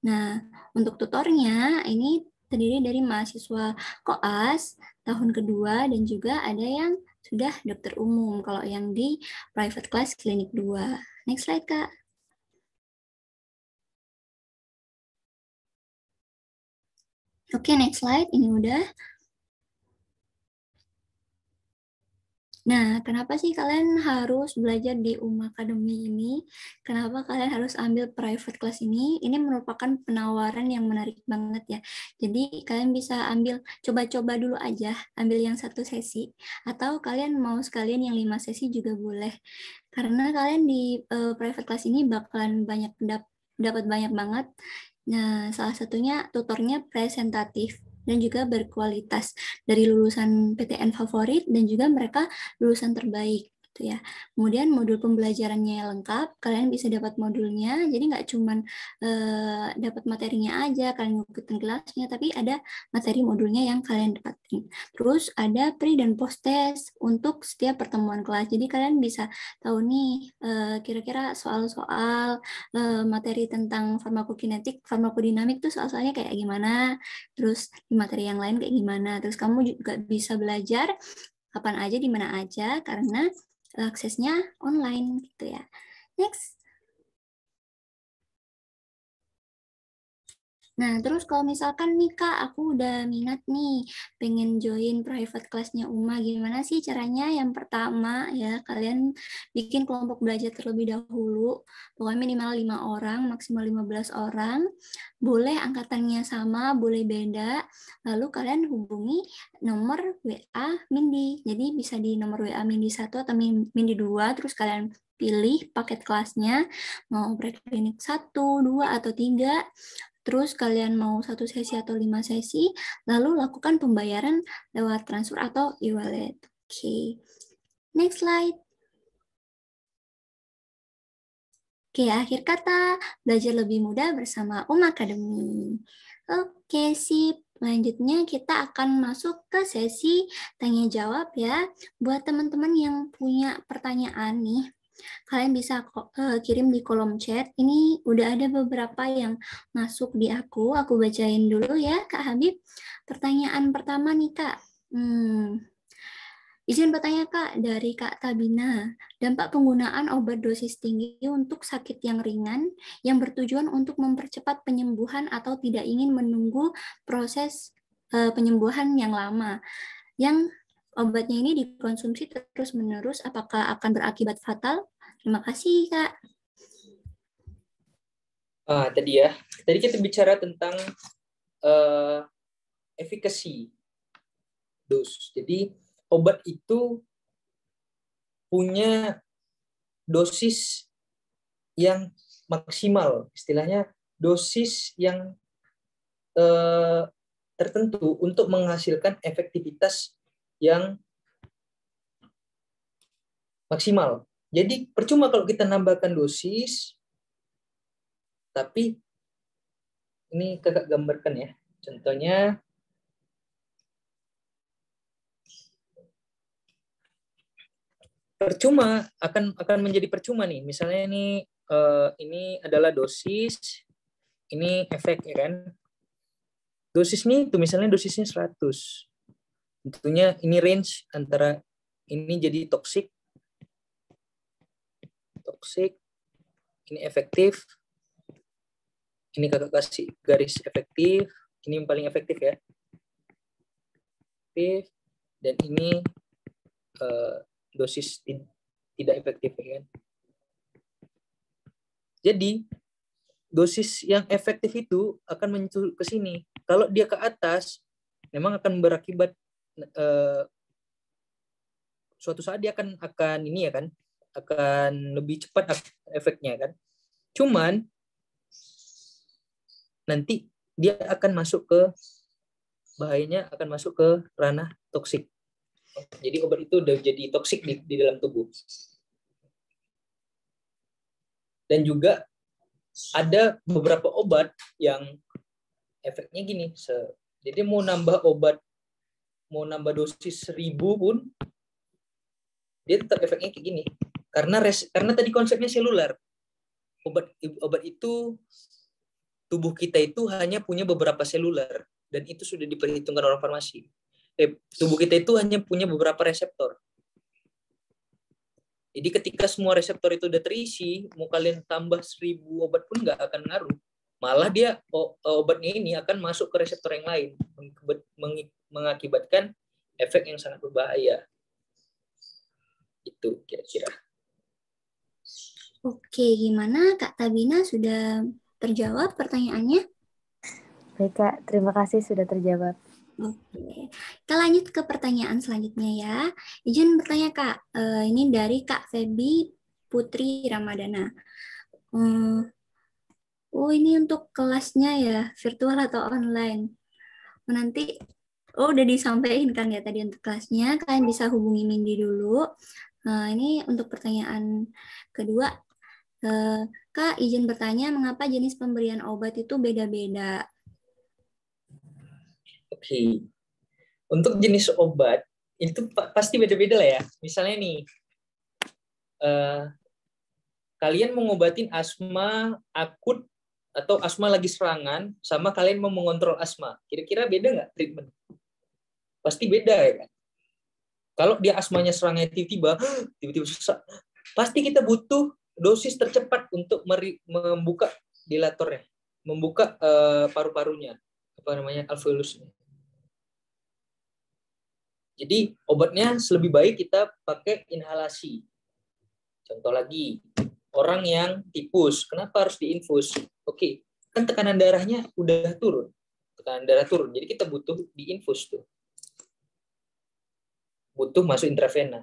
Nah, untuk tutornya ini terdiri dari mahasiswa koas tahun kedua dan juga ada yang sudah dokter umum kalau yang di private class klinik 2. Next slide, Kak. Oke, next slide. Ini udah. Nah, kenapa sih kalian harus belajar di Academy ini? Kenapa kalian harus ambil private class ini? Ini merupakan penawaran yang menarik banget ya. Jadi kalian bisa ambil, coba-coba dulu aja, ambil yang 1 sesi. Atau kalian mau sekalian yang 5 sesi juga boleh. Karena kalian di private class ini bakalan banyak dapat banyak banget. Nah, salah satunya tutornya presentatif dan juga berkualitas dari lulusan PTN favorit dan juga mereka lulusan terbaik gitu ya. Kemudian modul pembelajarannya lengkap, kalian bisa dapat modulnya, jadi nggak cuman dapat materinya aja, kalian ngikutin kelasnya, tapi ada materi modulnya yang kalian dapatin. Terus ada pre dan post test untuk setiap pertemuan kelas, jadi kalian bisa tahu nih kira-kira soal-soal materi tentang farmakokinetik, farmakodinamik tuh soal-soalnya kayak gimana, terus di materi yang lain kayak gimana, terus kamu juga bisa belajar kapan aja, di mana aja, karena aksesnya online gitu ya. Next. Nah, terus kalau misalkan nih Kak, aku udah minat nih, pengen join private kelasnya Uma, gimana sih caranya? Yang pertama ya, kalian bikin kelompok belajar terlebih dahulu, pokoknya minimal 5 orang, maksimal 15 orang, boleh angkatannya sama, boleh beda, lalu kalian hubungi nomor WA Mindi, jadi bisa di nomor WA Mindi 1 atau Mindi 2, terus kalian pilih paket kelasnya, mau preklinik 1, 2, atau 3, terus kalian mau 1 sesi atau 5 sesi, lalu lakukan pembayaran lewat transfer atau e-wallet. Oke, next slide. Oke, akhir kata, belajar lebih mudah bersama Academy. Oke, sip. Selanjutnya kita akan masuk ke sesi tanya jawab ya. Buat teman-teman yang punya pertanyaan nih, kalian bisa kirim di kolom chat. Ini udah ada beberapa yang masuk di aku bacain dulu ya Kak Habib. Pertanyaan pertama nih Kak. Izin bertanya Kak, dari Kak Tabina, dampak penggunaan obat dosis tinggi untuk sakit yang ringan yang bertujuan untuk mempercepat penyembuhan atau tidak ingin menunggu proses penyembuhan yang lama. Yang obatnya ini dikonsumsi terus-menerus, apakah akan berakibat fatal? Terima kasih, Kak. Tadi kita bicara tentang efikasi dos. Jadi obat itu punya dosis yang maksimal, istilahnya dosis yang tertentu untuk menghasilkan efektivitas yang maksimal. Jadi percuma kalau kita nambahkan dosis, tapi ini kakak gambarkan ya. Contohnya percuma, akan menjadi percuma nih. Misalnya ini adalah dosis, ini efek ya kan. Dosis ini itu misalnya dosisnya 100. Tentunya ini range antara ini jadi toksik, ini efektif, ini kakak kasih garis efektif, ini yang paling efektif ya. Efektif, dan ini dosis tidak efektif ya kan. Jadi dosis yang efektif itu akan menyusul ke sini. Kalau dia ke atas, memang akan berakibat suatu saat dia akan ini ya kan, akan lebih cepat efeknya kan. Cuman nanti dia akan masuk ke bahayanya, akan masuk ke ranah toksik. Jadi obat itu udah jadi toksik di dalam tubuh. Dan juga ada beberapa obat yang efeknya gini. Jadi mau nambah dosis 1000 pun dia tetap efeknya kayak gini. Karena tadi konsepnya seluler. Obat itu, tubuh kita itu hanya punya beberapa seluler, dan itu sudah diperhitungkan orang farmasi. Tubuh kita itu hanya punya beberapa reseptor. Jadi ketika semua reseptor itu udah terisi, mau kalian tambah 1000 obat pun nggak akan ngaruh. Malah dia obatnya ini akan masuk ke reseptor yang lain, mengakibatkan efek yang sangat berbahaya. Itu kira-kira. Oke, gimana Kak Tabina, sudah terjawab pertanyaannya? Baik Kak, terima kasih sudah terjawab. Oke, kita lanjut ke pertanyaan selanjutnya ya. Izin bertanya Kak, ini dari Kak Febi Putri Ramadana. Oh, ini untuk kelasnya ya, virtual atau online. Nanti, udah disampaikan kan ya tadi untuk kelasnya, kalian bisa hubungi Mindy dulu. Nah, ini untuk pertanyaan kedua. Kak, izin bertanya, mengapa jenis pemberian obat itu beda-beda? Oke. Untuk jenis obat, itu pasti beda-beda lah ya. Misalnya nih, kalian mau ngobatin asma akut atau asma lagi serangan, sama kalian mau mengontrol asma. Kira-kira beda nggak treatment? Pasti beda ya kan? Kalau dia asmanya serangannya tiba-tiba susah, pasti kita butuh dosis tercepat untuk membuka dilatornya, membuka paru-parunya, apa namanya, alveolusnya. Jadi obatnya lebih baik kita pakai inhalasi. Contoh lagi, orang yang tipus, kenapa harus diinfus? Oke, kan tekanan darahnya udah turun. Tekanan darah turun, jadi kita butuh diinfus tuh. Butuh masuk intravena.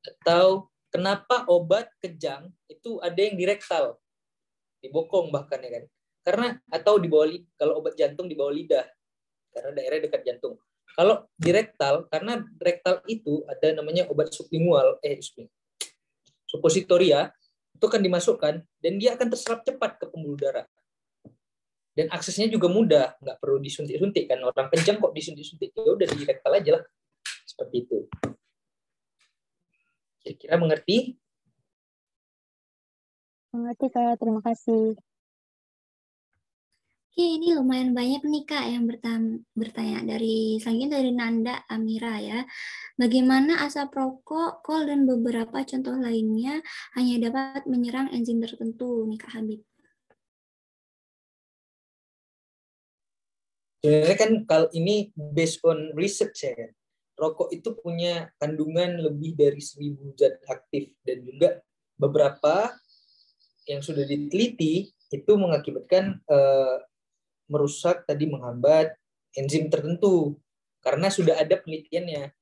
Atau kenapa obat kejang itu ada yang direktal, di bokong bahkan ya kan? Karena atau di bawah, kalau obat jantung di bawah lidah, karena daerah dekat jantung. Kalau direktal, karena rektal itu ada namanya obat sublingual, suppositoria, itu akan dimasukkan dan dia akan terserap cepat ke pembuluh darah. Dan aksesnya juga mudah, nggak perlu disuntik-suntik kan. Orang kejang kok disuntik-suntik, ya udah di rektal aja lah. Seperti itu. Kira-kira mengerti? Mengerti, Kak. Terima kasih. Oke, ini lumayan banyak nih Kak yang bertanya dari selanjutnya dari Nanda Amira ya. Bagaimana asap rokok, kol, dan beberapa contoh lainnya hanya dapat menyerang enzim tertentu nih Kak Habib? Sebenarnya kan kalau ini based on research ya. Rokok itu punya kandungan lebih dari 1000 zat aktif dan juga beberapa yang sudah diteliti itu mengakibatkan merusak, tadi menghambat enzim tertentu karena sudah ada penelitiannya.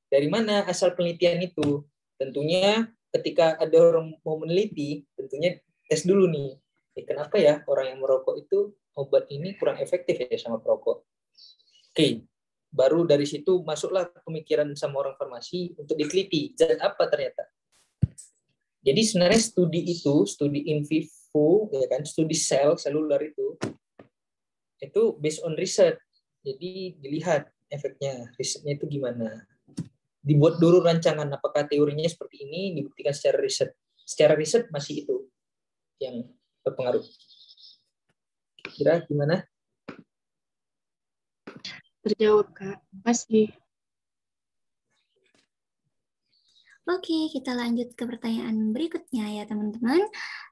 Dari mana asal penelitian itu? Tentunya ketika ada orang mau meneliti, tentunya tes dulu nih. Kenapa ya orang yang merokok itu obat ini kurang efektif ya sama perokok? Oke, baru dari situ masuklah pemikiran sama orang farmasi untuk diteliti zat apa ternyata. Jadi sebenarnya studi itu, studi in vivo, ya kan, studi seluler itu based on research. Jadi dilihat efeknya, risetnya itu gimana. Dibuat dulu rancangan, apakah teorinya seperti ini, dibuktikan secara riset. Secara riset masih itu yang berpengaruh. Kira gimana? Terjawab, Kak. Masih. Oke, kita lanjut ke pertanyaan berikutnya ya teman-teman.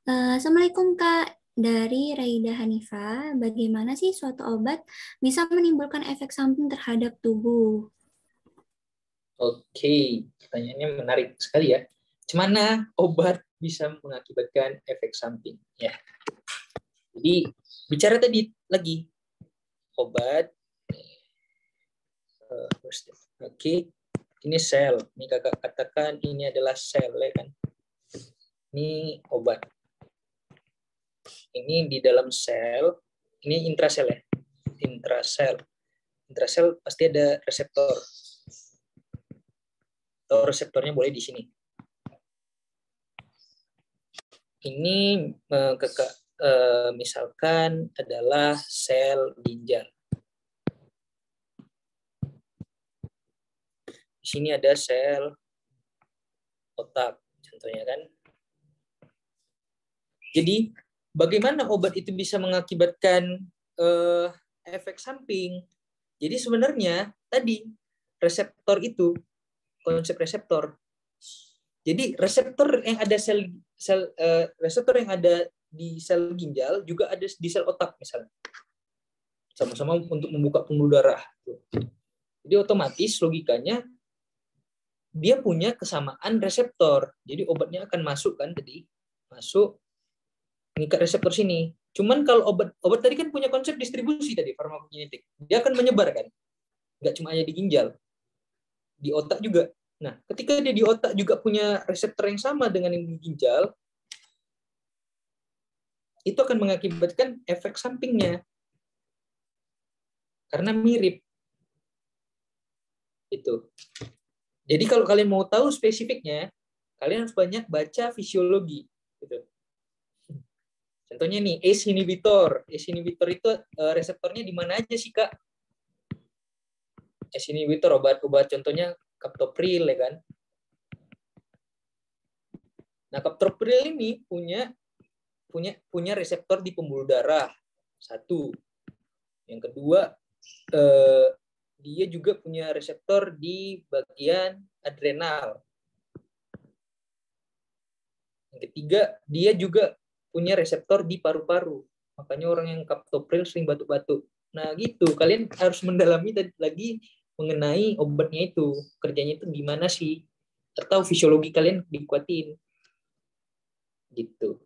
Assalamualaikum Kak, dari Raida Hanifa, bagaimana sih suatu obat bisa menimbulkan efek samping terhadap tubuh? Oke, pertanyaannya menarik sekali ya. Gimana obat bisa mengakibatkan efek samping? Ya. Jadi bicara tadi lagi obat. Oke, ini sel. Ini kakak katakan ini adalah sel, ya kan? Ini obat. Ini di dalam sel. Ini intrasel ya. Intrasel. Intrasel pasti ada reseptor. Atau reseptornya boleh di sini. Ini kakak misalkan adalah sel ginjal. Di sini ada sel otak, contohnya kan. Jadi, bagaimana obat itu bisa mengakibatkan efek samping? Jadi sebenarnya tadi reseptor itu, konsep reseptor. Jadi reseptor yang ada reseptor yang ada di sel ginjal juga ada di sel otak misalnya. Sama-sama untuk membuka pembuluh darah. Jadi otomatis logikanya dia punya kesamaan reseptor. Jadi obatnya akan masuk kan tadi, masuk mengikat reseptor sini. Cuman kalau obat tadi kan punya konsep distribusi tadi, farmakokinetik. Dia akan menyebar kan. Nggak cuma hanya di ginjal. Di otak juga. Nah, ketika dia di otak juga punya reseptor yang sama dengan yang di ginjal, itu akan mengakibatkan efek sampingnya. Karena mirip. Itu. Jadi kalau kalian mau tahu spesifiknya, kalian harus banyak baca fisiologi. Gitu. Contohnya nih, ACE inhibitor. ACE inhibitor itu reseptornya di mana aja sih, Kak? ACE inhibitor, obat-obat contohnya captopril, ya kan? Nah, captopril ini punya reseptor di pembuluh darah. Satu. Yang kedua, dia juga punya reseptor di bagian adrenal. Yang ketiga, dia juga punya reseptor di paru-paru. Makanya orang yang captopril sering batuk-batuk. Nah, gitu. Kalian harus mendalami lagi mengenai obatnya itu. Kerjanya itu gimana sih? Atau fisiologi kalian dikuatin. Gitu.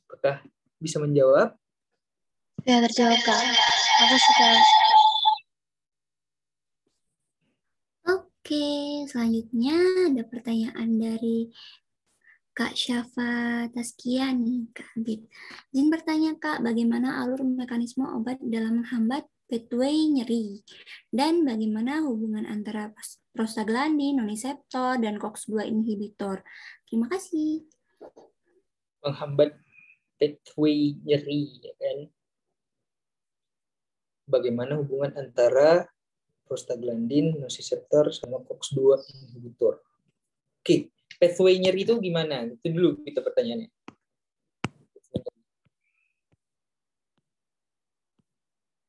Apakah bisa menjawab? Ya, terjawab, Kak. Makasih, Kak. Oke, selanjutnya ada pertanyaan dari Kak Syafa Taskia nih, Kak Habib. Izin bertanya, Kak, bagaimana alur mekanisme obat dalam menghambat pathway nyeri? Dan bagaimana hubungan antara prostaglandin, noniseptor, dan COX-2 inhibitor? Terima kasih. Menghambat pathway nyeri, ya kan? Bagaimana hubungan antara prostaglandin, nociceptor, sama COX-2 inhibitor? Oke, pathway nyeri itu gimana? Itu dulu kita pertanyaannya.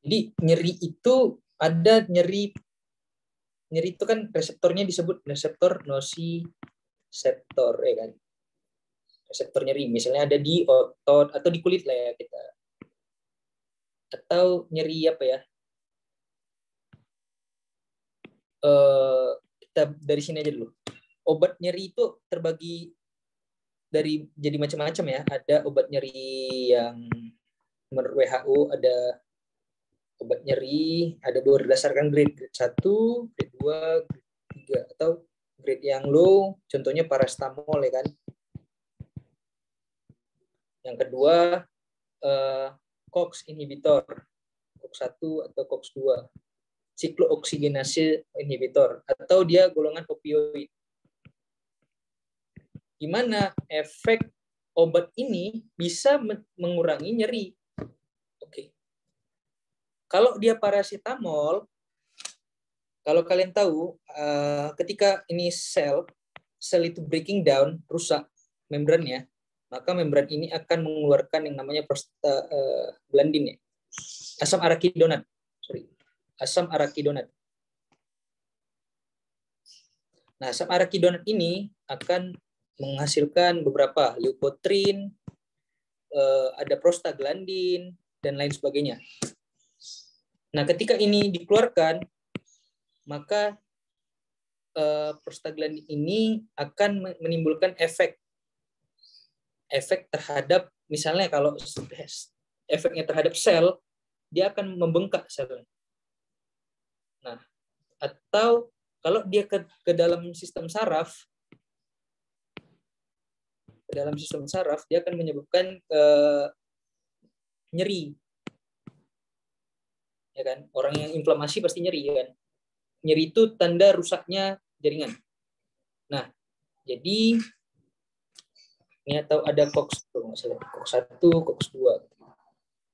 Jadi nyeri itu ada nyeri itu kan reseptornya disebut reseptor nociceptor, ya kan? Reseptor nyeri misalnya ada di otot atau di kulit lah ya kita. Atau nyeri apa ya? Kita dari sini aja dulu. Obat nyeri itu terbagi jadi macam-macam ya. Ada obat nyeri yang menurut WHO ada obat nyeri, ada berdasarkan grade 1, grade 2, grade 3 atau grade yang low, contohnya paracetamol, ya kan. Yang kedua COX inhibitor, COX-1 atau COX-2, siklooksigenase inhibitor, atau dia golongan opioid. Gimana efek obat ini bisa mengurangi nyeri? Oke. Kalau dia paracetamol, kalau kalian tahu, ketika ini sel itu breaking down, rusak membrannya, maka membran ini akan mengeluarkan yang namanya prostaglandin, ya. Asam arakidonat. Asam arakidonat. Nah, asam arakidonat ini akan menghasilkan beberapa leukotrin, ada prostaglandin, dan lain sebagainya. Nah, ketika ini dikeluarkan, maka prostaglandin ini akan menimbulkan efek terhadap, misalnya kalau efeknya terhadap sel, dia akan membengkak selnya. Nah, atau kalau dia ke dalam sistem saraf, dia akan menyebabkan nyeri, ya kan? Orang yang inflamasi pasti nyeri, ya kan? Nyeri itu tanda rusaknya jaringan. Nah, jadi ini atau ada COX-1, COX-2.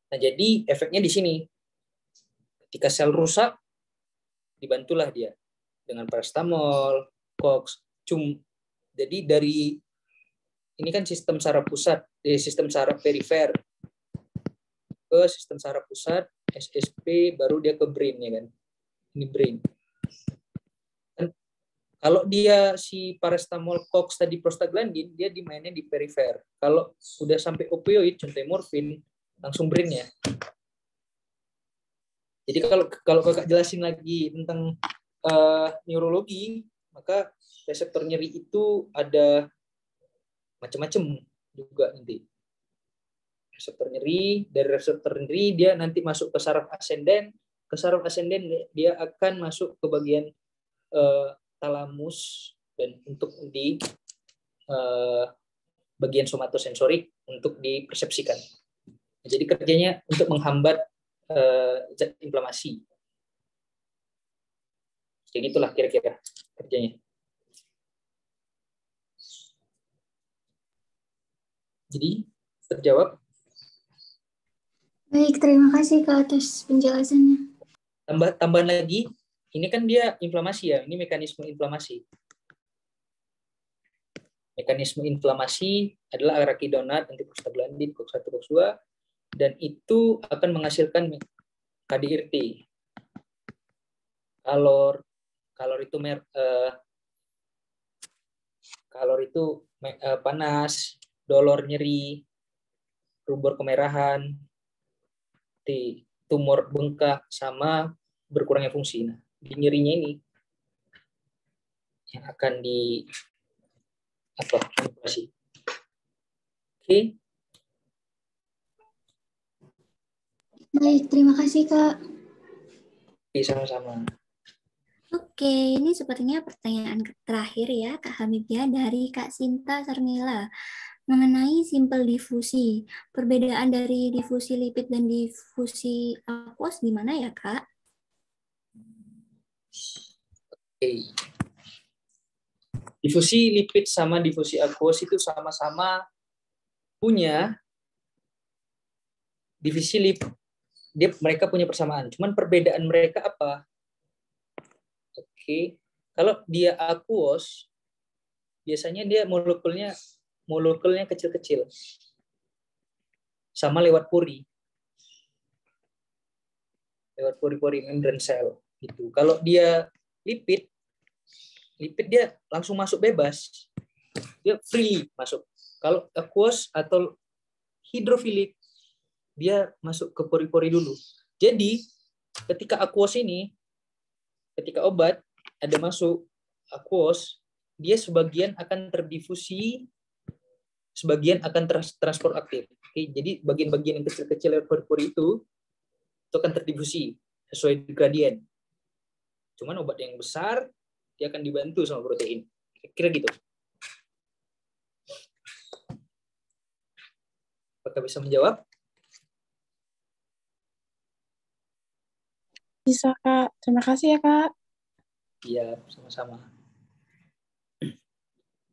Nah, jadi efeknya di sini. Ketika sel rusak, dibantulah dia dengan paracetamol, COX, Jadi dari ini kan sistem saraf pusat, dari sistem saraf perifer ke sistem saraf pusat, SSP, baru dia ke brain, ya kan? Ini brain. Dan kalau dia si paracetamol, COX tadi prostaglandin, dia dimainnya di perifer. Kalau sudah sampai opioid, contohnya morfin, langsung brain, ya. Jadi kalau kakak jelasin lagi tentang neurologi, maka reseptor nyeri itu ada macam-macam juga nanti. Reseptor nyeri, dari reseptor nyeri dia nanti masuk ke saraf ascendens. Ke saraf ascendens dia akan masuk ke bagian talamus dan untuk di bagian somatosensorik untuk dipersepsikan. Jadi kerjanya untuk menghambat zat inflamasi. Kayak gitulah kira-kira kerjanya. Jadi terjawab. Baik, terima kasih Kak atas penjelasannya. Tambahan lagi, ini kan dia inflamasi ya, ini mekanisme inflamasi. Mekanisme inflamasi adalah arachidonat, antiprostaglandin, COX-1, COX-2, dan itu akan menghasilkan KDRT. Kalor itu panas, dolor, nyeri, rubor kemerahan, tumor bengkak, sama berkurangnya fungsi. Nah, di nyerinya ini yang akan manipulasi. Oke. Baik, terima kasih Kak. Oke, sama-sama. Oke, ini sepertinya pertanyaan terakhir ya Kak Hamidya dari Kak Sinta Sarmila mengenai simpel difusi. Perbedaan dari difusi lipid dan difusi aqueous gimana ya Kak? Oke. Difusi lipid sama difusi aqueous itu sama-sama punya divisi lipid. Mereka punya persamaan. Cuman perbedaan mereka apa? Oke. Kalau dia aqueous, biasanya dia molekulnya kecil-kecil. Sama lewat pori. Lewat pori-pori membran sel gitu. Kalau dia lipid dia langsung masuk bebas. Dia free masuk. Kalau aqueous atau hidrofilik, dia masuk ke pori-pori dulu. Jadi, ketika obat ada masuk aqueous, dia sebagian akan terdifusi, sebagian akan transport aktif. Oke, jadi bagian-bagian yang kecil-kecil lewat pori-pori itu akan terdifusi sesuai gradien. Cuman obat yang besar, dia akan dibantu sama protein. Kira gitu. Apakah bisa menjawab? Bisa, Kak. Terima kasih ya, Kak. Iya, sama-sama.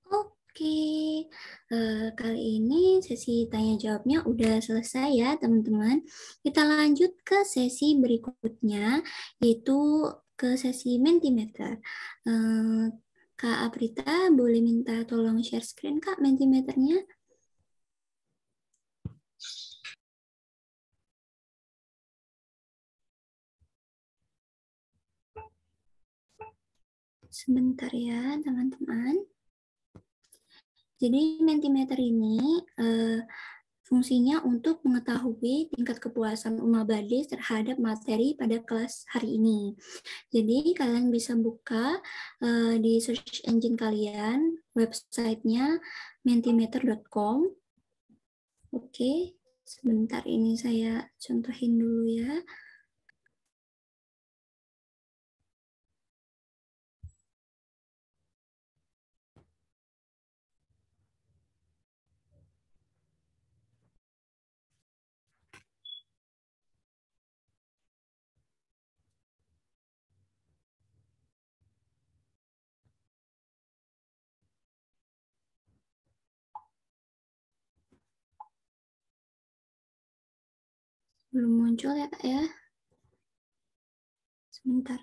Oke, kali ini sesi tanya jawabnya udah selesai ya teman-teman. Kita lanjut ke sesi berikutnya, yaitu ke sesi Mentimeter. Kak Aprita boleh minta tolong share screen Kak Mentimeternya? Sebentar ya teman-teman. Jadi Mentimeter ini fungsinya untuk mengetahui tingkat kepuasan Umabades terhadap materi pada kelas hari ini. Jadi kalian bisa buka di search engine kalian, websitenya mentimeter.com. Oke, sebentar ini saya contohin dulu ya. Belum muncul ya Kak ya. Sebentar.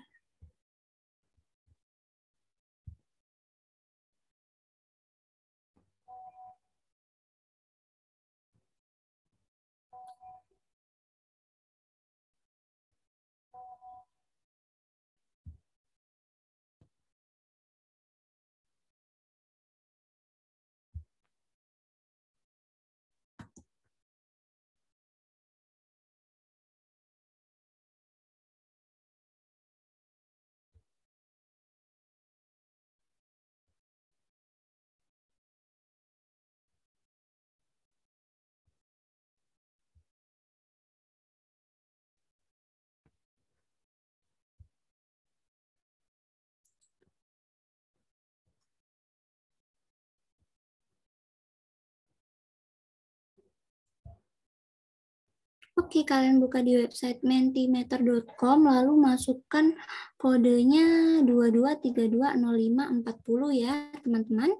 Oke, kalian buka di website mentimeter.com, lalu masukkan kodenya 22320540 ya, teman-teman.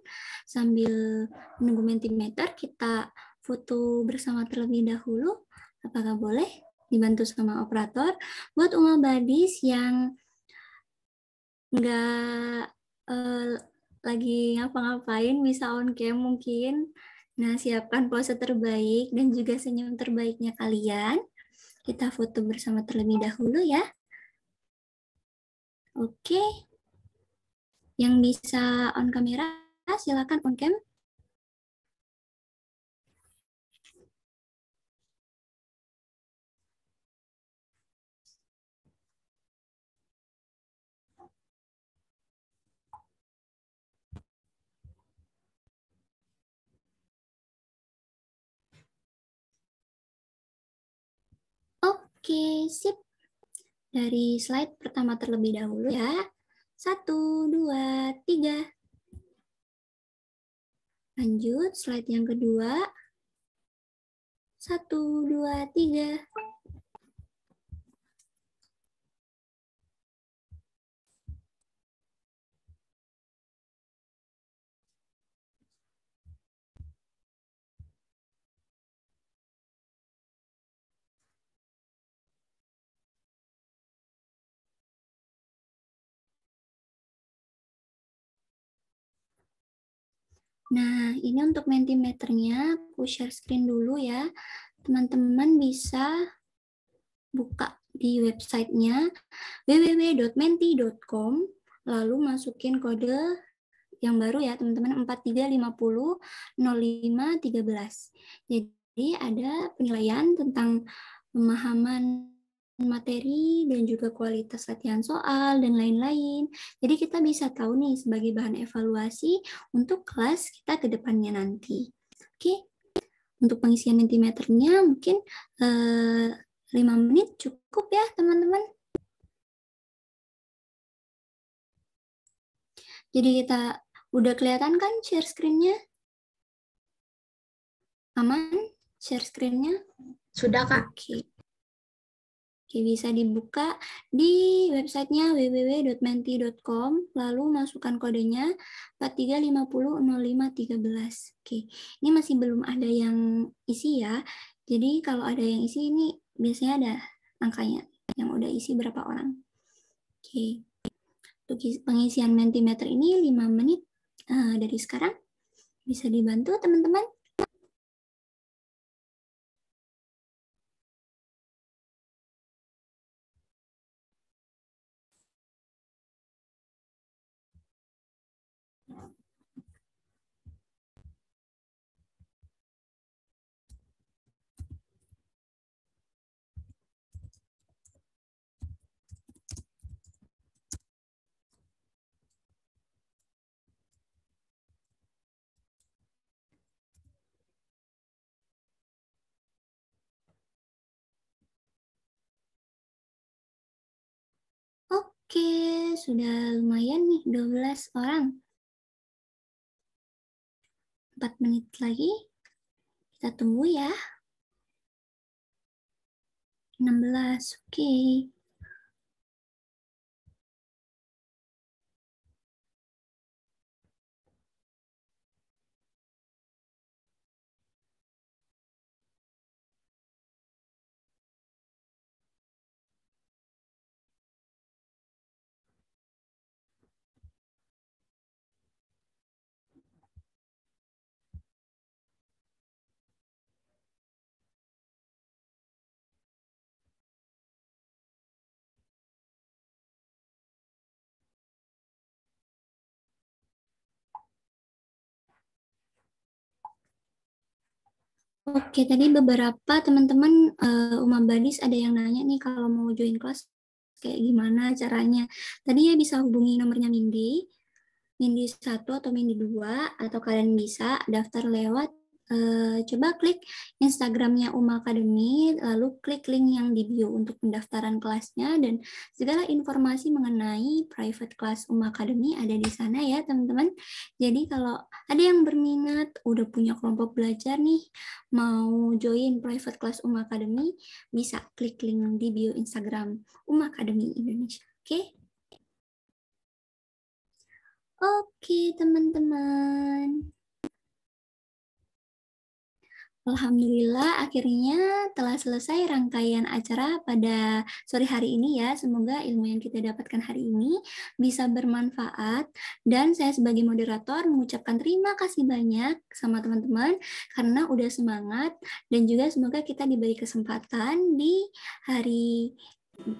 Sambil menunggu Mentimeter, kita foto bersama terlebih dahulu. Apakah boleh? Dibantu sama operator. Buat Uma Badis yang nggak lagi ngapa-ngapain, bisa on cam mungkin. Nah, siapkan pose terbaik dan juga senyum terbaiknya kalian. Kita foto bersama terlebih dahulu ya. Oke. Yang bisa on kamera, silakan on cam. Oke, sip. Dari slide pertama terlebih dahulu ya. 1, 2, 3. Lanjut, slide yang kedua. 1, 2, 3. Nah, ini untuk Mentimeternya, aku share screen dulu ya. Teman-teman bisa buka di websitenya www.menti.com, lalu masukin kode yang baru ya teman-teman, 43500513. Jadi ada penilaian tentang pemahaman materi dan juga kualitas latihan soal dan lain-lain. Jadi kita bisa tahu nih sebagai bahan evaluasi untuk kelas kita ke depannya nanti. Oke, untuk pengisian Mentimeternya mungkin 5 menit cukup ya teman-teman. Jadi kita udah kelihatan kan share screen-nya? Aman share screen-nya? Sudah, Kak. Oke. Oke, bisa dibuka di websitenya www.menti.com, lalu masukkan kodenya 43500513. Oke, ini masih belum ada yang isi ya. Jadi kalau ada yang isi ini biasanya ada angkanya yang udah isi berapa orang. Oke, untuk pengisian Mentimeter ini 5 menit dari sekarang. Bisa dibantu teman-teman? Oke, sudah lumayan nih, 12 orang. 4 menit lagi, kita tunggu ya. 16, oke. Oke, tadi beberapa teman-teman Uma Badis ada yang nanya nih kalau mau join kelas kayak gimana caranya. Tadi ya bisa hubungi nomornya Mindi 1 atau Mindi 2, atau kalian bisa daftar lewat coba klik Instagramnya Uma Academy, lalu klik link yang di bio untuk pendaftaran kelasnya, dan segala informasi mengenai private class Uma Academy ada di sana ya teman-teman. Jadi kalau ada yang berminat, udah punya kelompok belajar nih, mau join private class Uma Academy, bisa klik link di bio Instagram Uma Academy Indonesia. Oke? Oke teman-teman. Alhamdulillah akhirnya telah selesai rangkaian acara pada sore hari ini ya. Semoga ilmu yang kita dapatkan hari ini bisa bermanfaat, dan saya sebagai moderator mengucapkan terima kasih banyak sama teman-teman karena udah semangat, dan juga semoga kita diberi kesempatan di hari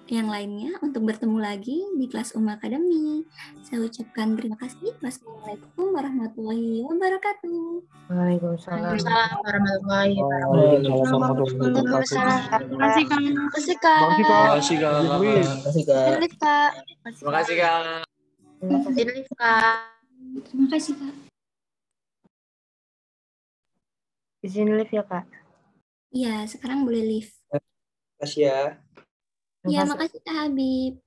yang lainnya untuk bertemu lagi di kelas Uma Academy. Saya ucapkan terima kasih. Wassalamualaikum warahmatullahi wabarakatuh. Waalaikumsalam. warahmatullahi Waalaikumsalam. Terima kasih, Kak. Terima kasih, Kak. Terima kasih, Kak. Terima kasih, Kak. Liv, Kak. Terima kasih, Kak. Liv, Kak. Terima kasih, Kak. Izin live ya, Kak. Iya, sekarang boleh live. Terima kasih ya. Iya, makasih Kak Habib.